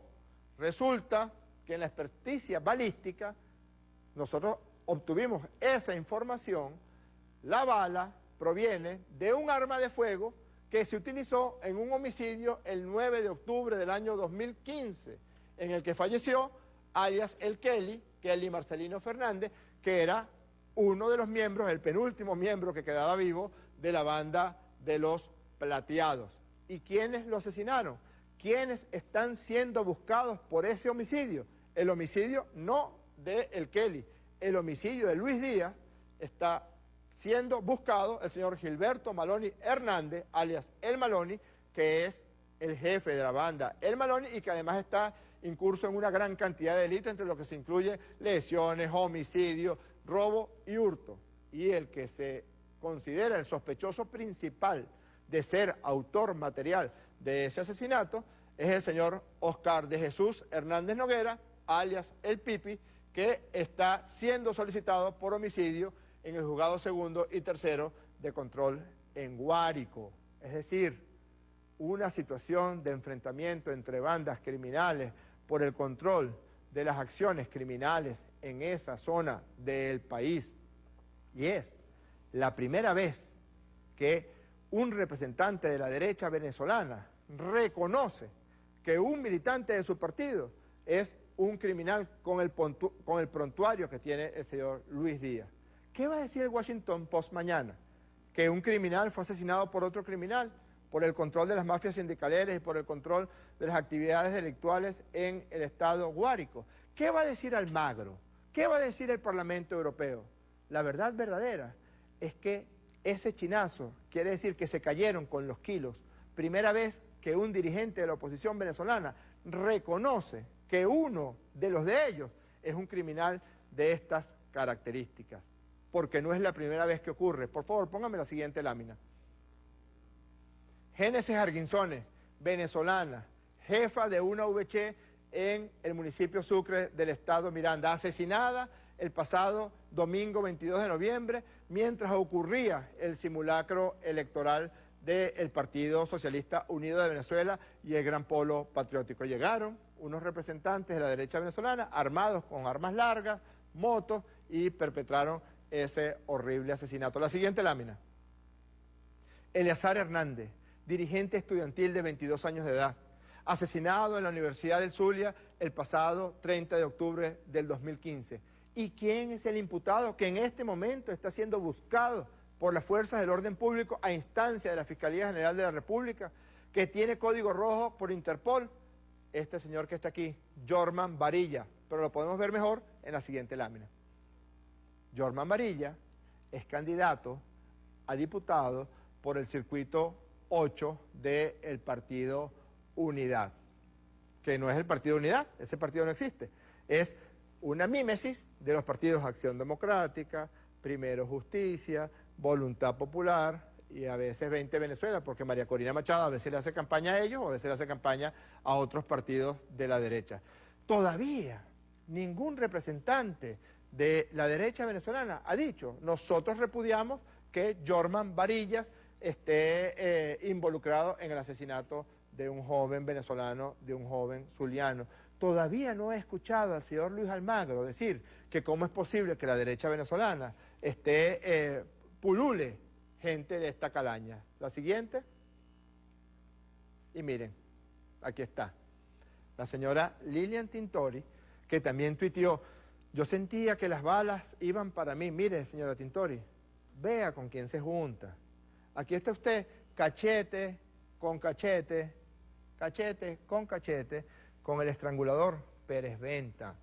Speaker 1: Resulta que en la experticia balística nosotros obtuvimos esa información. La bala proviene de un arma de fuego que se utilizó en un homicidio el 9 de octubre del año 2015, en el que falleció alias El Kelly, Kelly Marcelino Fernández, que era uno de los miembros, el penúltimo miembro que quedaba vivo de la banda de los Plateados. ¿Y quiénes lo asesinaron? ¿Quiénes están siendo buscados por ese homicidio? El homicidio no de el Kelly, el homicidio de Luis Díaz está siendo buscado el señor Gilberto Maloni Hernández, alias El Maloni, que es el jefe de la banda El Maloni y que además está incurso en una gran cantidad de delitos, entre los que se incluye lesiones, homicidio, robo y hurto. Y el que se considera el sospechoso principal de ser autor material de ese asesinato es el señor Oscar de Jesús Hernández Noguera, alias El Pipi, que está siendo solicitado por homicidio en el juzgado segundo y tercero de control en Guárico. Es decir, una situación de enfrentamiento entre bandas criminales por el control de las acciones criminales en esa zona del país. Y es la primera vez que un representante de la derecha venezolana reconoce que un militante de su partido es un criminal con el prontuario que tiene el señor Luis Díaz. ¿Qué va a decir el Washington Post mañana? ¿Que un criminal fue asesinado por otro criminal? Por el control de las mafias sindicaleras y por el control de las actividades delictuales en el estado Guárico. ¿Qué va a decir Almagro? ¿Qué va a decir el Parlamento Europeo? La verdad verdadera es que ese chinazo quiere decir que se cayeron con los kilos. Primera vez que un dirigente de la oposición venezolana reconoce que uno de los de ellos es un criminal de estas características. Porque no es la primera vez que ocurre. Por favor, póngame la siguiente lámina. Génesis Arguinzones, venezolana, jefa de una VC en el municipio Sucre del estado Miranda, asesinada el pasado domingo 22 de noviembre, mientras ocurría el simulacro electoral del Partido Socialista Unido de Venezuela y el Gran Polo Patriótico. Llegaron unos representantes de la derecha venezolana armados con armas largas, motos, y perpetraron ese horrible asesinato. La siguiente lámina. Eleazar Hernández, dirigente estudiantil de 22 años de edad, asesinado en la Universidad del Zulia el pasado 30 de octubre del 2015. ¿Y quién es el imputado que en este momento está siendo buscado por las fuerzas del orden público a instancia de la Fiscalía General de la República, que tiene código rojo por Interpol? Este señor que está aquí, Jorman Varilla, pero lo podemos ver mejor en la siguiente lámina. Jorman Varilla es candidato a diputado por el circuito 8 del Partido Unidad, que no es el Partido Unidad, ese partido no existe, es una mímesis de los partidos Acción Democrática, Primero Justicia, Voluntad Popular y a veces 20 Venezuela, porque María Corina Machado a veces le hace campaña a ellos o a veces le hace campaña a otros partidos de la derecha. Todavía ningún representante de la derecha venezolana ha dicho: nosotros repudiamos que Jorman Varillas esté involucrado en el asesinato de un joven venezolano, de un joven zuliano. Todavía no he escuchado al señor Luis Almagro decir que cómo es posible que la derecha venezolana pulule gente de esta calaña. La siguiente. Y miren, aquí está. La señora Lilian Tintori, que también tuiteó: yo sentía que las balas iban para mí. Mire, señora Tintori, vea con quién se junta. Aquí está usted, cachete con cachete, cachete con cachete, con el estrangulador Pérez Venta.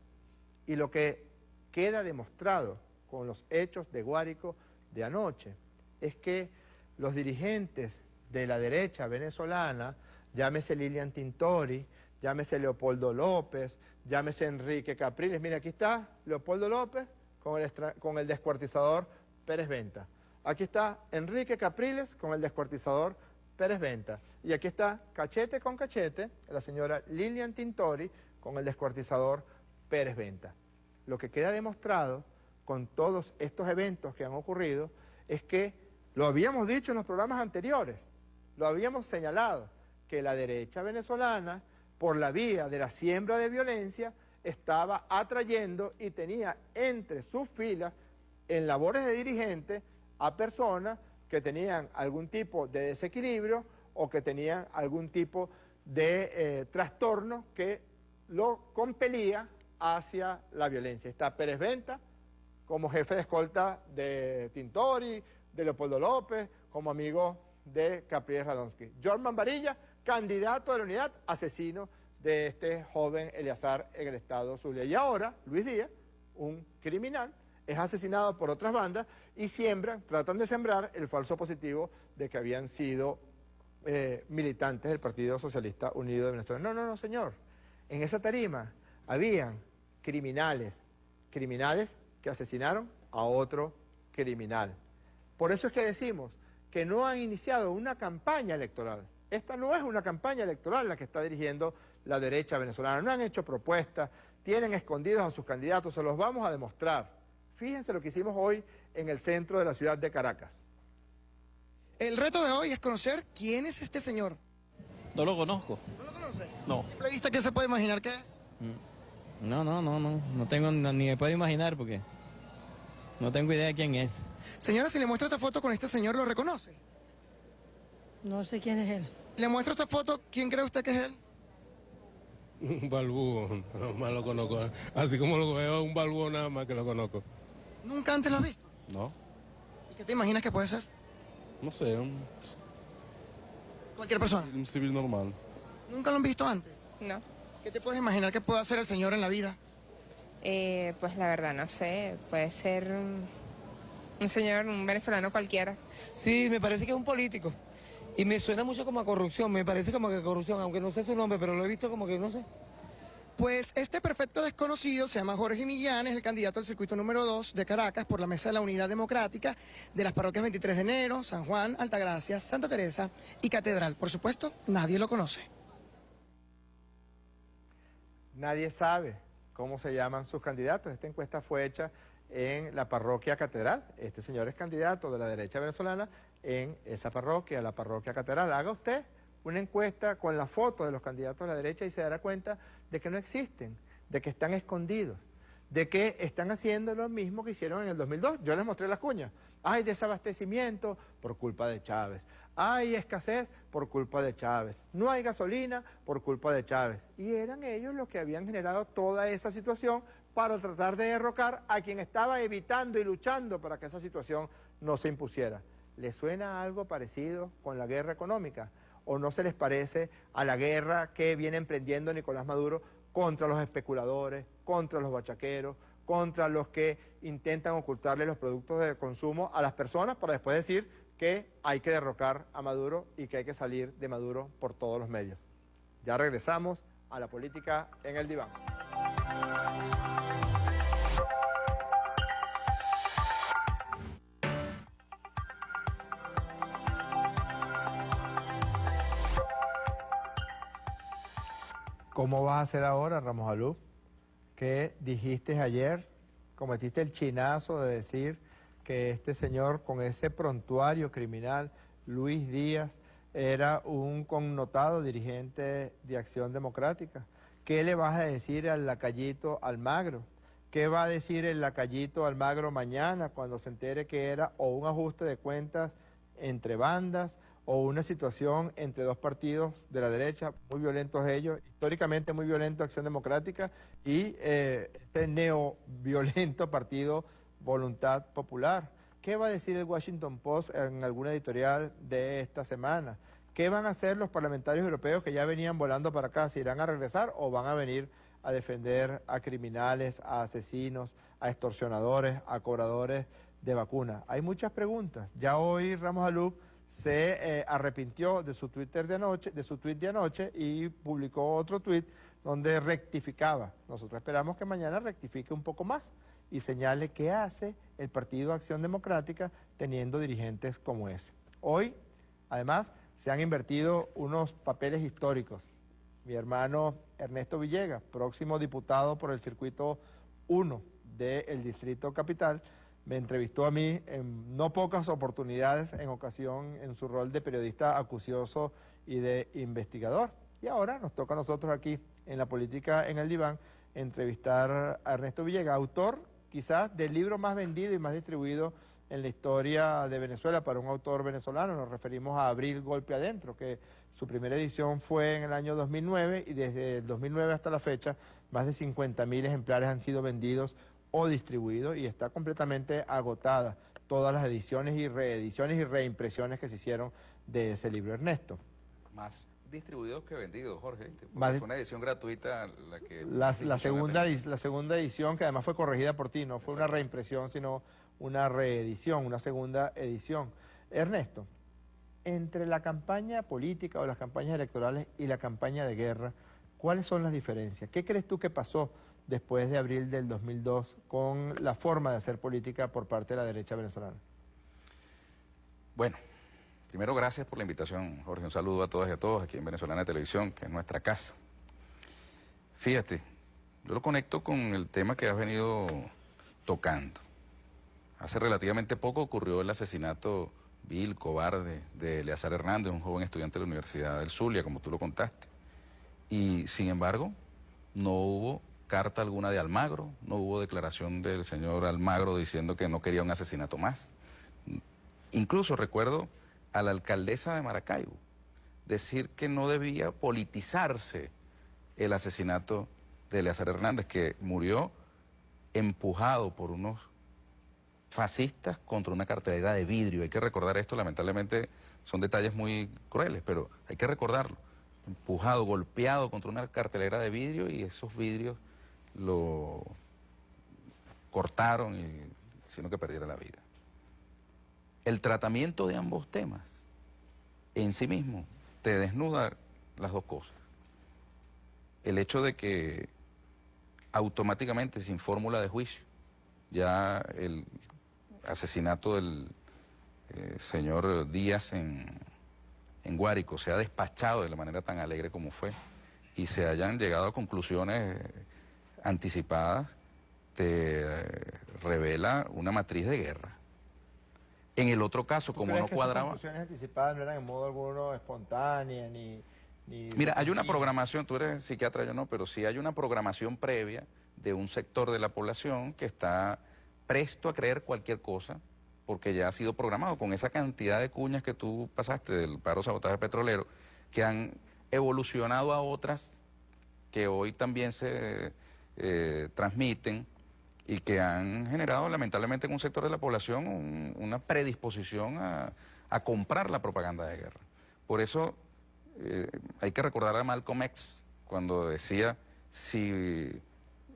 Speaker 1: Y lo que queda demostrado con los hechos de Guárico de anoche es que los dirigentes de la derecha venezolana, llámese Lilian Tintori, llámese Leopoldo López, llámese Enrique Capriles. Mira, aquí está Leopoldo López con el descuartizador Pérez Venta. Aquí está Enrique Capriles con el descuartizador Pérez Venta. Y aquí está cachete con cachete, la señora Lilian Tintori con el descuartizador Pérez Venta. Lo que queda demostrado con todos estos eventos que han ocurrido es que, lo habíamos dicho en los programas anteriores, lo habíamos señalado, que la derecha venezolana, por la vía de la siembra de violencia, estaba atrayendo y tenía entre sus filas, en labores de dirigente, a personas que tenían algún tipo de desequilibrio o que tenían algún tipo de trastorno que lo compelía hacia la violencia. Está Pérez Venta como jefe de escolta de Tintori, de Leopoldo López, como amigo de Capriles Radonsky. Jorman Varilla, candidato de la unidad, asesino de este joven Eleazar en el estado Zulia. Y ahora, Luis Díaz, un criminal, es asesinado por otras bandas y tratan de sembrar el falso positivo de que habían sido militantes del Partido Socialista Unido de Venezuela. No, señor. En esa tarima habían criminales que asesinaron a otro criminal. Por eso es que decimos que no han iniciado una campaña electoral. Esta no es una campaña electoral la que está dirigiendo la derecha venezolana. No han hecho propuestas, tienen escondidos a sus candidatos, se los vamos a demostrar. Fíjense lo que hicimos hoy en el centro de la ciudad de Caracas.
Speaker 21: El reto de hoy es conocer quién es este señor.
Speaker 22: No lo conozco.
Speaker 21: ¿No lo conoce?
Speaker 22: No.
Speaker 21: ¿Qué vista quién se puede imaginar qué es?
Speaker 22: No tengo ni me puedo imaginar porque no tengo idea de quién es.
Speaker 21: Señora, si le muestro esta foto con este señor, ¿lo reconoce?
Speaker 23: No sé quién es él.
Speaker 21: Le muestro esta foto, ¿quién cree usted que es él?
Speaker 24: Un balbúo, nada más lo conozco. Así como lo veo, un balbúo nada más que lo conozco.
Speaker 21: ¿Nunca antes lo has visto?
Speaker 24: No.
Speaker 21: ¿Y qué te imaginas que puede ser?
Speaker 24: No sé,
Speaker 21: Cualquier persona.
Speaker 24: un civil normal.
Speaker 21: ¿Nunca lo han visto antes?
Speaker 25: No.
Speaker 21: ¿Qué te puedes imaginar que puede hacer el señor en la vida?
Speaker 25: Pues la verdad no sé, puede ser un señor, un venezolano cualquiera.
Speaker 23: Sí, me parece que es un político. Y me suena mucho como a corrupción, me parece como que corrupción, aunque no sé su nombre, pero lo he visto como que no sé.
Speaker 21: Pues este perfecto desconocido se llama Jorge Millán, es el candidato al circuito número 2 de Caracas por la Mesa de la Unidad Democrática de las parroquias 23 de enero, San Juan, Altagracia, Santa Teresa y Catedral. Por supuesto, nadie lo conoce.
Speaker 1: Nadie sabe cómo se llaman sus candidatos. Esta encuesta fue hecha en la parroquia Catedral. Este señor es candidato de la derecha venezolana en esa parroquia, la parroquia Catedral. Haga usted una encuesta con la foto de los candidatos de la derecha y se dará cuenta de que no existen, de que están escondidos, de que están haciendo lo mismo que hicieron en el 2002. Yo les mostré las cuñas. Hay desabastecimiento por culpa de Chávez. Hay escasez por culpa de Chávez. No hay gasolina por culpa de Chávez. Y eran ellos los que habían generado toda esa situación para tratar de derrocar a quien estaba evitando y luchando para que esa situación no se impusiera. ¿Les suena algo parecido con la guerra económica? ¿O no se les parece a la guerra que viene emprendiendo Nicolás Maduro contra los especuladores, contra los bachaqueros, contra los que intentan ocultarle los productos de consumo a las personas para después decir que hay que derrocar a Maduro y que hay que salir de Maduro por todos los medios? Ya regresamos a la política en el diván. ¿Cómo vas a hacer ahora, Ramos Alú? ¿Qué dijiste ayer? Cometiste el chinazo de decir que este señor con ese prontuario criminal, Luis Díaz, era un connotado dirigente de Acción Democrática. ¿Qué le vas a decir al lacayito Almagro? ¿Qué va a decir el lacayito Almagro mañana cuando se entere que era o un ajuste de cuentas entre bandas o una situación entre dos partidos de la derecha, muy violentos ellos, históricamente muy violento Acción Democrática, y ese neoviolento partido Voluntad Popular? ¿Qué va a decir el Washington Post en alguna editorial de esta semana? ¿Qué van a hacer los parlamentarios europeos que ya venían volando para acá? ¿Se irán a regresar o van a venir a defender a criminales, a asesinos, a extorsionadores, a cobradores de vacuna? Hay muchas preguntas. Ya hoy Ramos Alú se arrepintió de su Twitter de anoche, de su tweet de anoche, y publicó otro tweet donde rectificaba. Nosotros esperamos que mañana rectifique un poco más y señale qué hace el Partido Acción Democrática teniendo dirigentes como ese. Hoy, además, se han invertido unos papeles históricos. Mi hermano Ernesto Villegas, próximo diputado por el circuito 1 del Distrito Capital, me entrevistó a mí en no pocas oportunidades en su rol de periodista acucioso y de investigador. Y ahora nos toca a nosotros aquí en La Política en el Diván entrevistar a Ernesto Villegas, autor quizás del libro más vendido y más distribuido en la historia de Venezuela para un autor venezolano. Nos referimos a Abril Golpe Adentro, que su primera edición fue en el año 2009 y desde el 2009 hasta la fecha más de 50.000 ejemplares han sido vendidos o distribuidos y está completamente agotada todas las ediciones y reediciones y reimpresiones que se hicieron de ese libro. Ernesto.
Speaker 2: Más distribuidos que vendidos, Jorge.
Speaker 1: Fue
Speaker 2: una edición gratuita la que...
Speaker 1: La segunda edición, que además fue corregida por ti, no fue una reimpresión, sino una reedición, una segunda edición. Ernesto, entre la campaña política o las campañas electorales y la campaña de guerra, ¿cuáles son las diferencias? ¿Qué crees tú que pasó después de abril del 2002 con la forma de hacer política por parte de la derecha venezolana?
Speaker 2: Bueno, primero gracias por la invitación, Jorge. Un saludo a todas y a todos aquí en Venezolana Televisión, que es nuestra casa. Fíjate, yo lo conecto con el tema que has venido tocando. Hace relativamente poco ocurrió el asesinato vil, cobarde, de Eleazar Hernández, un joven estudiante de la Universidad del Zulia, como tú lo contaste. Y, sin embargo, no hubo carta alguna de Almagro, no hubo declaración del señor Almagro diciendo que no quería un asesinato más. Incluso recuerdo a la alcaldesa de Maracaibo decir que no debía politizarse el asesinato de Eleazar Hernández, que murió empujado por unos fascistas contra una cartelera de vidrio. Hay que recordar esto, lamentablemente son detalles muy crueles, pero hay que recordarlo. Empujado, golpeado contra una cartelera de vidrio y esos vidrios lo cortaron y sino que perdiera la vida. El tratamiento de ambos temas en sí mismo te desnuda las dos cosas. El hecho de que automáticamente, sin fórmula de juicio, ya el asesinato del señor Díaz en Guárico se ha despachado de la manera tan alegre como fue y se hayan llegado a conclusiones anticipadas, te revela una matriz de guerra. En el otro caso, como no cuadraba...
Speaker 1: Las conclusiones anticipadas no eran en modo alguno espontáneas ni...
Speaker 2: Mira, hay una programación, tú eres psiquiatra, yo no, pero sí hay una programación previa de un sector de la población que está presto a creer cualquier cosa porque ya ha sido programado con esa cantidad de cuñas que tú pasaste del paro sabotaje petrolero, que han evolucionado a otras que hoy también se transmiten y que han generado lamentablemente en un sector de la población una predisposición a comprar la propaganda de guerra. Por eso hay que recordar a Malcolm X cuando decía, si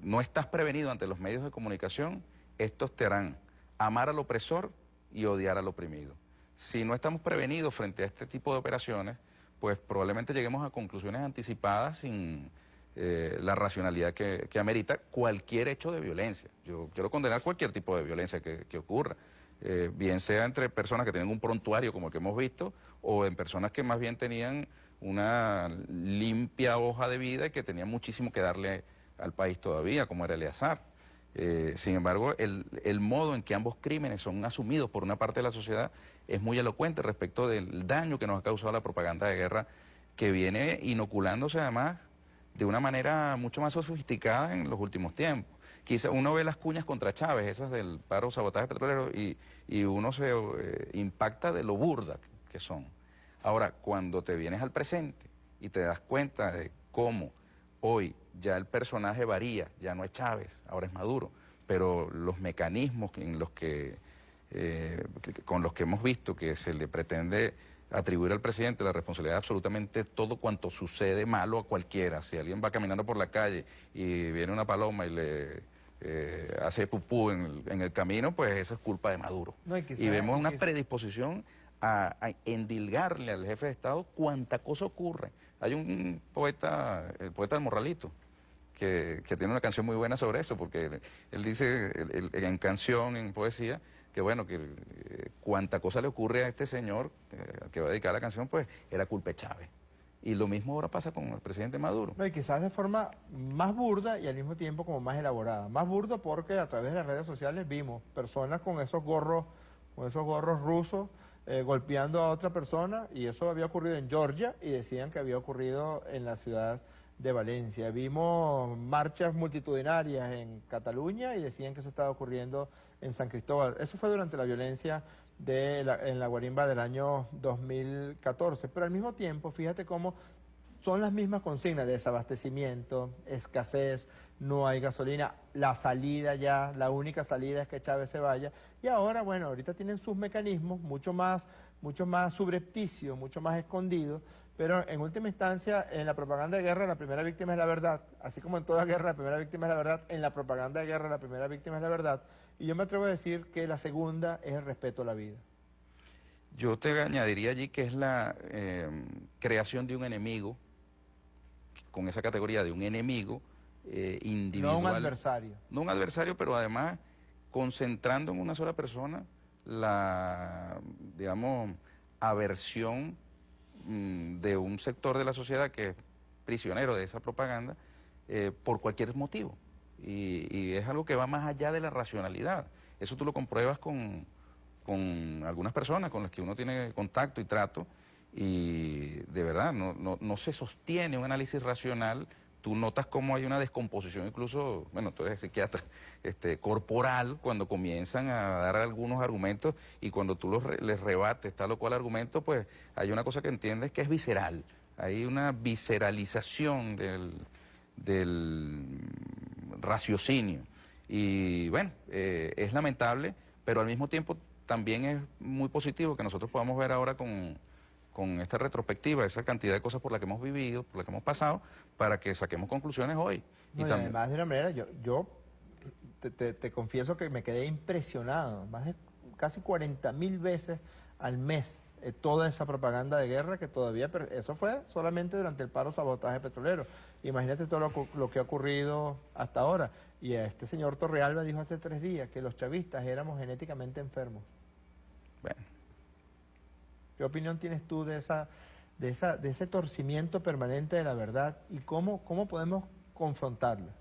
Speaker 2: no estás prevenido ante los medios de comunicación, estos te harán amar al opresor y odiar al oprimido. Si no estamos prevenidos frente a este tipo de operaciones, pues probablemente lleguemos a conclusiones anticipadas sin la racionalidad que amerita cualquier hecho de violencia. Yo quiero condenar cualquier tipo de violencia que ocurra, bien sea entre personas que tienen un prontuario como el que hemos visto, o en personas que más bien tenían una limpia hoja de vida y que tenían muchísimo que darle al país todavía, como era Eleazar. Sin embargo, el modo en que ambos crímenes son asumidos por una parte de la sociedad es muy elocuente respecto del daño que nos ha causado la propaganda de guerra, que viene inoculándose además de una manera mucho más sofisticada en los últimos tiempos. Quizá uno ve las cuñas contra Chávez, esas del paro sabotaje petrolero, y uno se impacta de lo burda que son. Ahora, cuando te vienes al presente y te das cuenta de cómo hoy ya el personaje varía, ya no es Chávez, ahora es Maduro, pero los mecanismos en los con los que hemos visto que se le pretende atribuir al presidente la responsabilidad de absolutamente todo cuanto sucede malo a cualquiera. Si alguien va caminando por la calle y viene una paloma y le hace pupú en el camino, pues eso es culpa de Maduro. No, y vemos una predisposición a endilgarle al jefe de Estado cuanta cosa ocurre. Hay un poeta, el poeta del Morralito, que tiene una canción muy buena sobre eso, porque él dice en canción, en poesía, que bueno, que cuanta cosa le ocurre a este señor que va a dedicar la canción, pues era culpa de Chávez. Y lo mismo ahora pasa con el presidente Maduro.
Speaker 1: No, y quizás de forma más burda y al mismo tiempo como más elaborada. Más burdo porque a través de las redes sociales vimos personas con esos gorros rusos golpeando a otra persona, y eso había ocurrido en Georgia y decían que había ocurrido en la ciudad de Valencia. Vimos marchas multitudinarias en Cataluña y decían que eso estaba ocurriendo en San Cristóbal. Eso fue durante la violencia en la guarimba del año 2014. Pero al mismo tiempo, fíjate cómo son las mismas consignas: desabastecimiento, escasez, no hay gasolina, la salida ya, la única salida es que Chávez se vaya. Y ahora, bueno, ahorita tienen sus mecanismos mucho más subrepticios, mucho más escondidos. Pero en última instancia, en la propaganda de guerra, la primera víctima es la verdad. Así como en toda guerra, la primera víctima es la verdad, en la propaganda de guerra, la primera víctima es la verdad. Y yo me atrevo a decir que la segunda es el respeto a la vida.
Speaker 2: Yo te añadiría allí que es la creación de un enemigo, con esa categoría de un enemigo individual.
Speaker 1: No un adversario.
Speaker 2: No un adversario, pero además concentrando en una sola persona la, digamos, aversión de un sector de la sociedad que es prisionero de esa propaganda por cualquier motivo. Y es algo que va más allá de la racionalidad. Eso tú lo compruebas con algunas personas con las que uno tiene contacto y trato, y de verdad no se sostiene un análisis racional. Tú notas cómo hay una descomposición, incluso, bueno, tú eres psiquiatra, corporal, cuando comienzan a dar algunos argumentos, y cuando tú les rebates tal o cual argumento, pues hay una cosa que entiendes que es visceral. Hay una visceralización del raciocinio. Y bueno, es lamentable, pero al mismo tiempo también es muy positivo que nosotros podamos ver ahora con esta retrospectiva esa cantidad de cosas por las que hemos vivido, por las que hemos pasado, para que saquemos conclusiones hoy.
Speaker 1: No, y además, de una manera, yo te confieso que me quedé impresionado, más de casi 40.000 veces al mes, toda esa propaganda de guerra que todavía, pero eso fue solamente durante el paro sabotaje petrolero. Imagínate todo lo que ha ocurrido hasta ahora. Y este señor Torrealba dijo hace 3 días que los chavistas éramos genéticamente enfermos.
Speaker 2: Bueno.
Speaker 1: ¿Qué opinión tienes tú de ese torcimiento permanente de la verdad y cómo podemos confrontarla?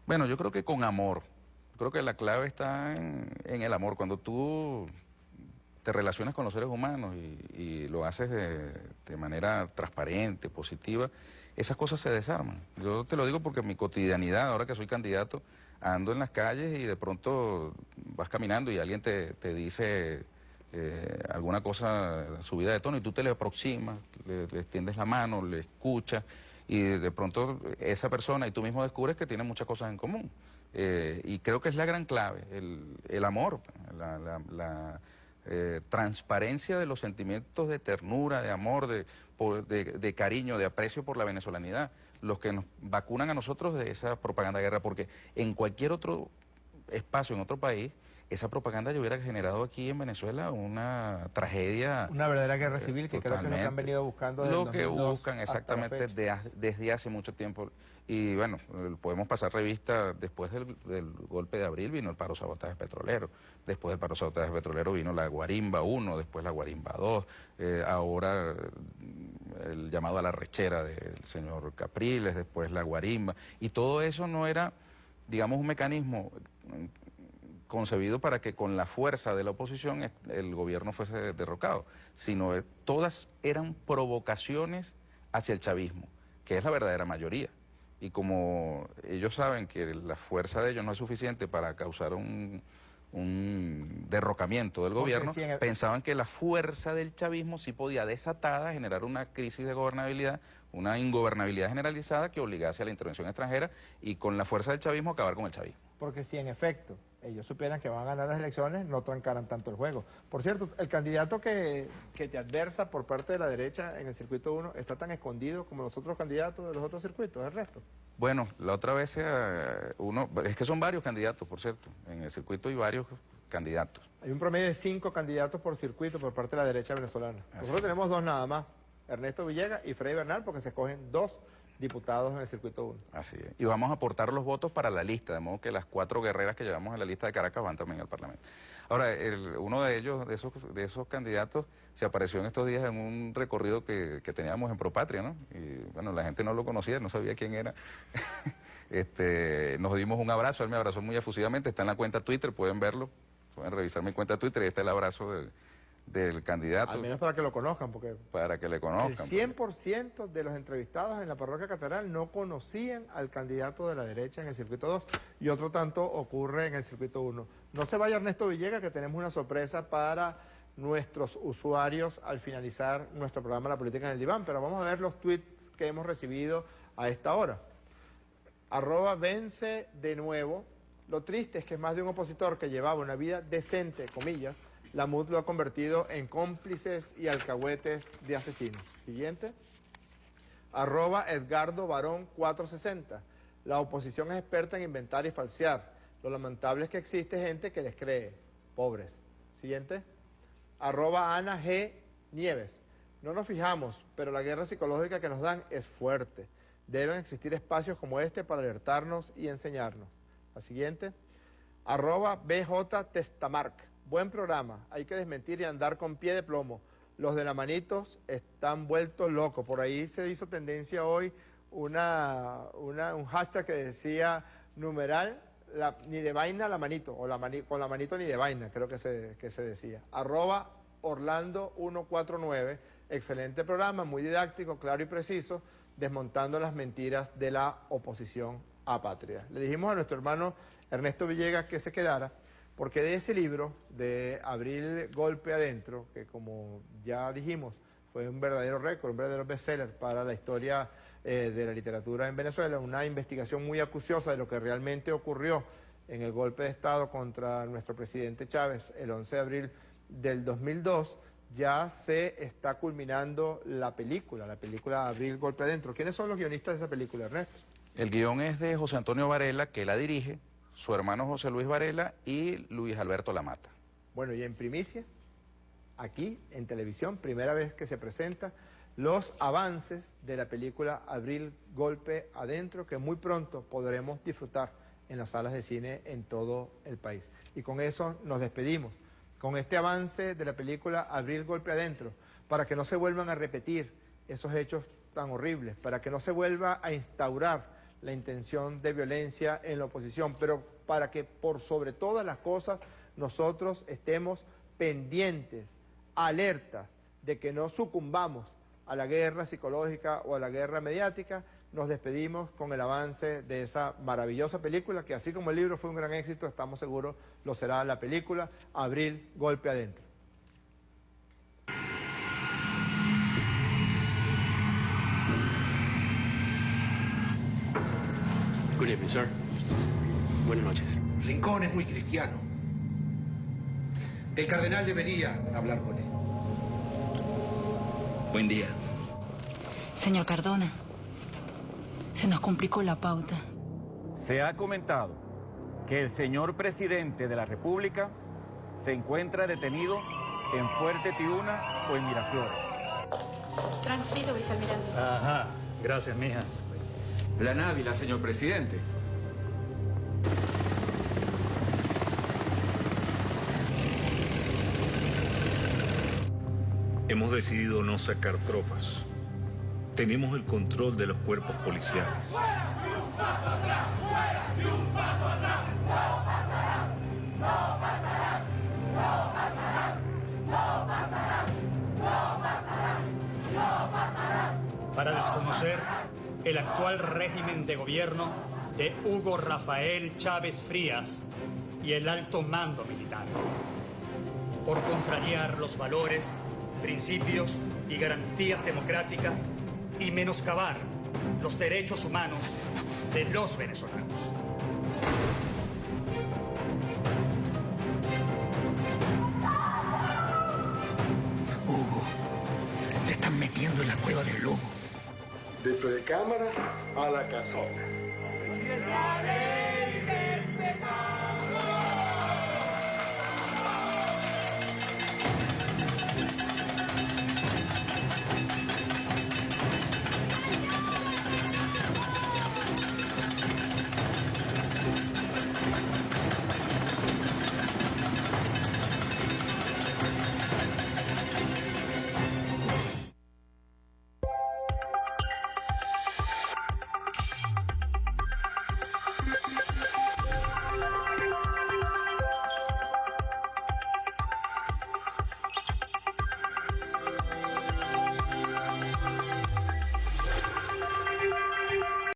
Speaker 2: Bueno, yo creo que con amor. Creo que la clave está en el amor. Cuando tú te relacionas con los seres humanos y lo haces de manera transparente, positiva, esas cosas se desarman. Yo te lo digo porque en mi cotidianidad, ahora que soy candidato, ando en las calles y de pronto vas caminando y alguien te dice alguna cosa subida de tono y tú te le aproximas, le extiendes la mano, le escuchas, y de pronto esa persona y tú mismo descubres que tienen muchas cosas en común. Y creo que es la gran clave, el amor, la transparencia de los sentimientos de ternura, de amor, de cariño, de aprecio por la venezolanidad, los que nos vacunan a nosotros de esa propaganda de guerra, porque en cualquier otro espacio, en otro país, esa propaganda yo hubiera generado aquí en Venezuela una tragedia.
Speaker 1: Una verdadera guerra civil, que creo que es lo que han venido buscando desde
Speaker 2: lo que buscan exactamente desde hace mucho tiempo. Y bueno, podemos pasar revista. Después del golpe de abril vino el paro sabotaje petrolero. Después del paro sabotaje petrolero vino la Guarimba 1, después la Guarimba 2, ahora el llamado a la rechera del señor Capriles, después la Guarimba. Y todo eso no era, digamos, un mecanismo concebido para que con la fuerza de la oposición el gobierno fuese derrocado, sino todas eran provocaciones hacia el chavismo, que es la verdadera mayoría. Y como ellos saben que la fuerza de ellos no es suficiente para causar un derrocamiento del gobierno, pensaban que la fuerza del chavismo sí podía desatada generar una crisis de gobernabilidad, una ingobernabilidad generalizada que obligase a la intervención extranjera y con la fuerza del chavismo acabar con el chavismo.
Speaker 1: Porque si en efecto ellos supieran que van a ganar las elecciones, no trancaran tanto el juego. Por cierto, el candidato que te adversa por parte de la derecha en el circuito 1 está tan escondido como los otros candidatos de los otros circuitos, el resto.
Speaker 2: Bueno, la otra vez es que son varios candidatos, por cierto, en el circuito hay varios candidatos.
Speaker 1: Hay un promedio de 5 candidatos por circuito por parte de la derecha venezolana. Nosotros tenemos 2 nada más, Ernesto Villegas y Freddy Bernal, porque se escogen 2 diputados en el circuito 1.
Speaker 2: Así es. Y vamos a aportar los votos para la lista, de modo que las 4 guerreras que llevamos en la lista de Caracas van también al Parlamento. Ahora, uno de ellos, de esos candidatos, se apareció en estos días en un recorrido que teníamos en Propatria, ¿no? Y bueno, la gente no lo conocía, no sabía quién era. Nos dimos un abrazo, él me abrazó muy efusivamente, está en la cuenta Twitter, pueden verlo, pueden revisar mi cuenta Twitter y está el abrazo del candidato.
Speaker 1: Al menos para que lo conozcan, porque
Speaker 2: para que le
Speaker 1: el
Speaker 2: conozcan.
Speaker 1: 100% de los entrevistados en la parroquia catedral no conocían al candidato de la derecha en el circuito 2 y otro tanto ocurre en el circuito 1. No se vaya Ernesto Villegas, que tenemos una sorpresa para nuestros usuarios al finalizar nuestro programa La Política en el Diván, pero vamos a ver los tweets que hemos recibido a esta hora. @vence de nuevo. Lo triste es que más de un opositor que llevaba una vida decente, comillas, la MUD lo ha convertido en cómplices y alcahuetes de asesinos. Siguiente. @Edgardo Barón 460. La oposición es experta en inventar y falsear. Lo lamentable es que existe gente que les cree. Pobres. Siguiente. @Ana G. Nieves. No nos fijamos, pero la guerra psicológica que nos dan es fuerte. Deben existir espacios como este para alertarnos y enseñarnos. La siguiente. @BJ Testamark. Buen programa, hay que desmentir y andar con pie de plomo. Los de la manitos están vueltos locos. Por ahí se hizo tendencia hoy un hashtag que decía numeral, ni de vaina la manito, o con la manito ni de vaina, creo que se decía. @Orlando149, excelente programa, muy didáctico, claro y preciso, desmontando las mentiras de la oposición apátrida. Le dijimos a nuestro hermano Ernesto Villegas que se quedara, porque de ese libro, de Abril Golpe Adentro, que como ya dijimos, fue un verdadero récord, un verdadero bestseller para la historia de la literatura en Venezuela, una investigación muy acuciosa de lo que realmente ocurrió en el golpe de Estado contra nuestro presidente Chávez el 11 de abril del 2002, ya se está culminando la película Abril Golpe Adentro. ¿Quiénes son los guionistas de esa película, Ernesto?
Speaker 2: El guión es de José Antonio Varela, que la dirige, su hermano José Luis Varela y Luis Alberto Lamata.
Speaker 1: Bueno, y en primicia, aquí en televisión, primera vez que se presenta los avances de la película Abril Golpe Adentro, que muy pronto podremos disfrutar en las salas de cine en todo el país. Y con eso nos despedimos, con este avance de la película Abril Golpe Adentro, para que no se vuelvan a repetir esos hechos tan horribles, para que no se vuelva a instaurar la intención de violencia en la oposición, pero para que por sobre todas las cosas nosotros estemos pendientes, alertas de que no sucumbamos a la guerra psicológica o a la guerra mediática. Nos despedimos con el avance de esa maravillosa película, que así como el libro fue un gran éxito, estamos seguros lo será la película Abril Golpe Adentro.
Speaker 5: Good evening, sir. Buenas noches.
Speaker 6: Rincón es muy cristiano. El cardenal debería hablar con él.
Speaker 5: Buen día.
Speaker 7: Señor Cardona, se nos complicó la pauta.
Speaker 9: Se ha comentado que el señor presidente de la República se encuentra detenido en Fuerte Tiuna o en Miraflores.
Speaker 7: Transmito, vicealmirante.
Speaker 9: Ajá, gracias, mija.
Speaker 11: La Návila, señor presidente.
Speaker 26: Hemos decidido no sacar tropas. Tenemos el control de los cuerpos policiales.
Speaker 27: Para desconocer el actual régimen de gobierno de Hugo Rafael Chávez Frías y el alto mando militar. Por contrariar los valores, principios y garantías democráticas y menoscabar los derechos humanos de los venezolanos.
Speaker 6: Hugo, te están metiendo en la cueva del lobo.
Speaker 28: De Fede Cámara a la casona.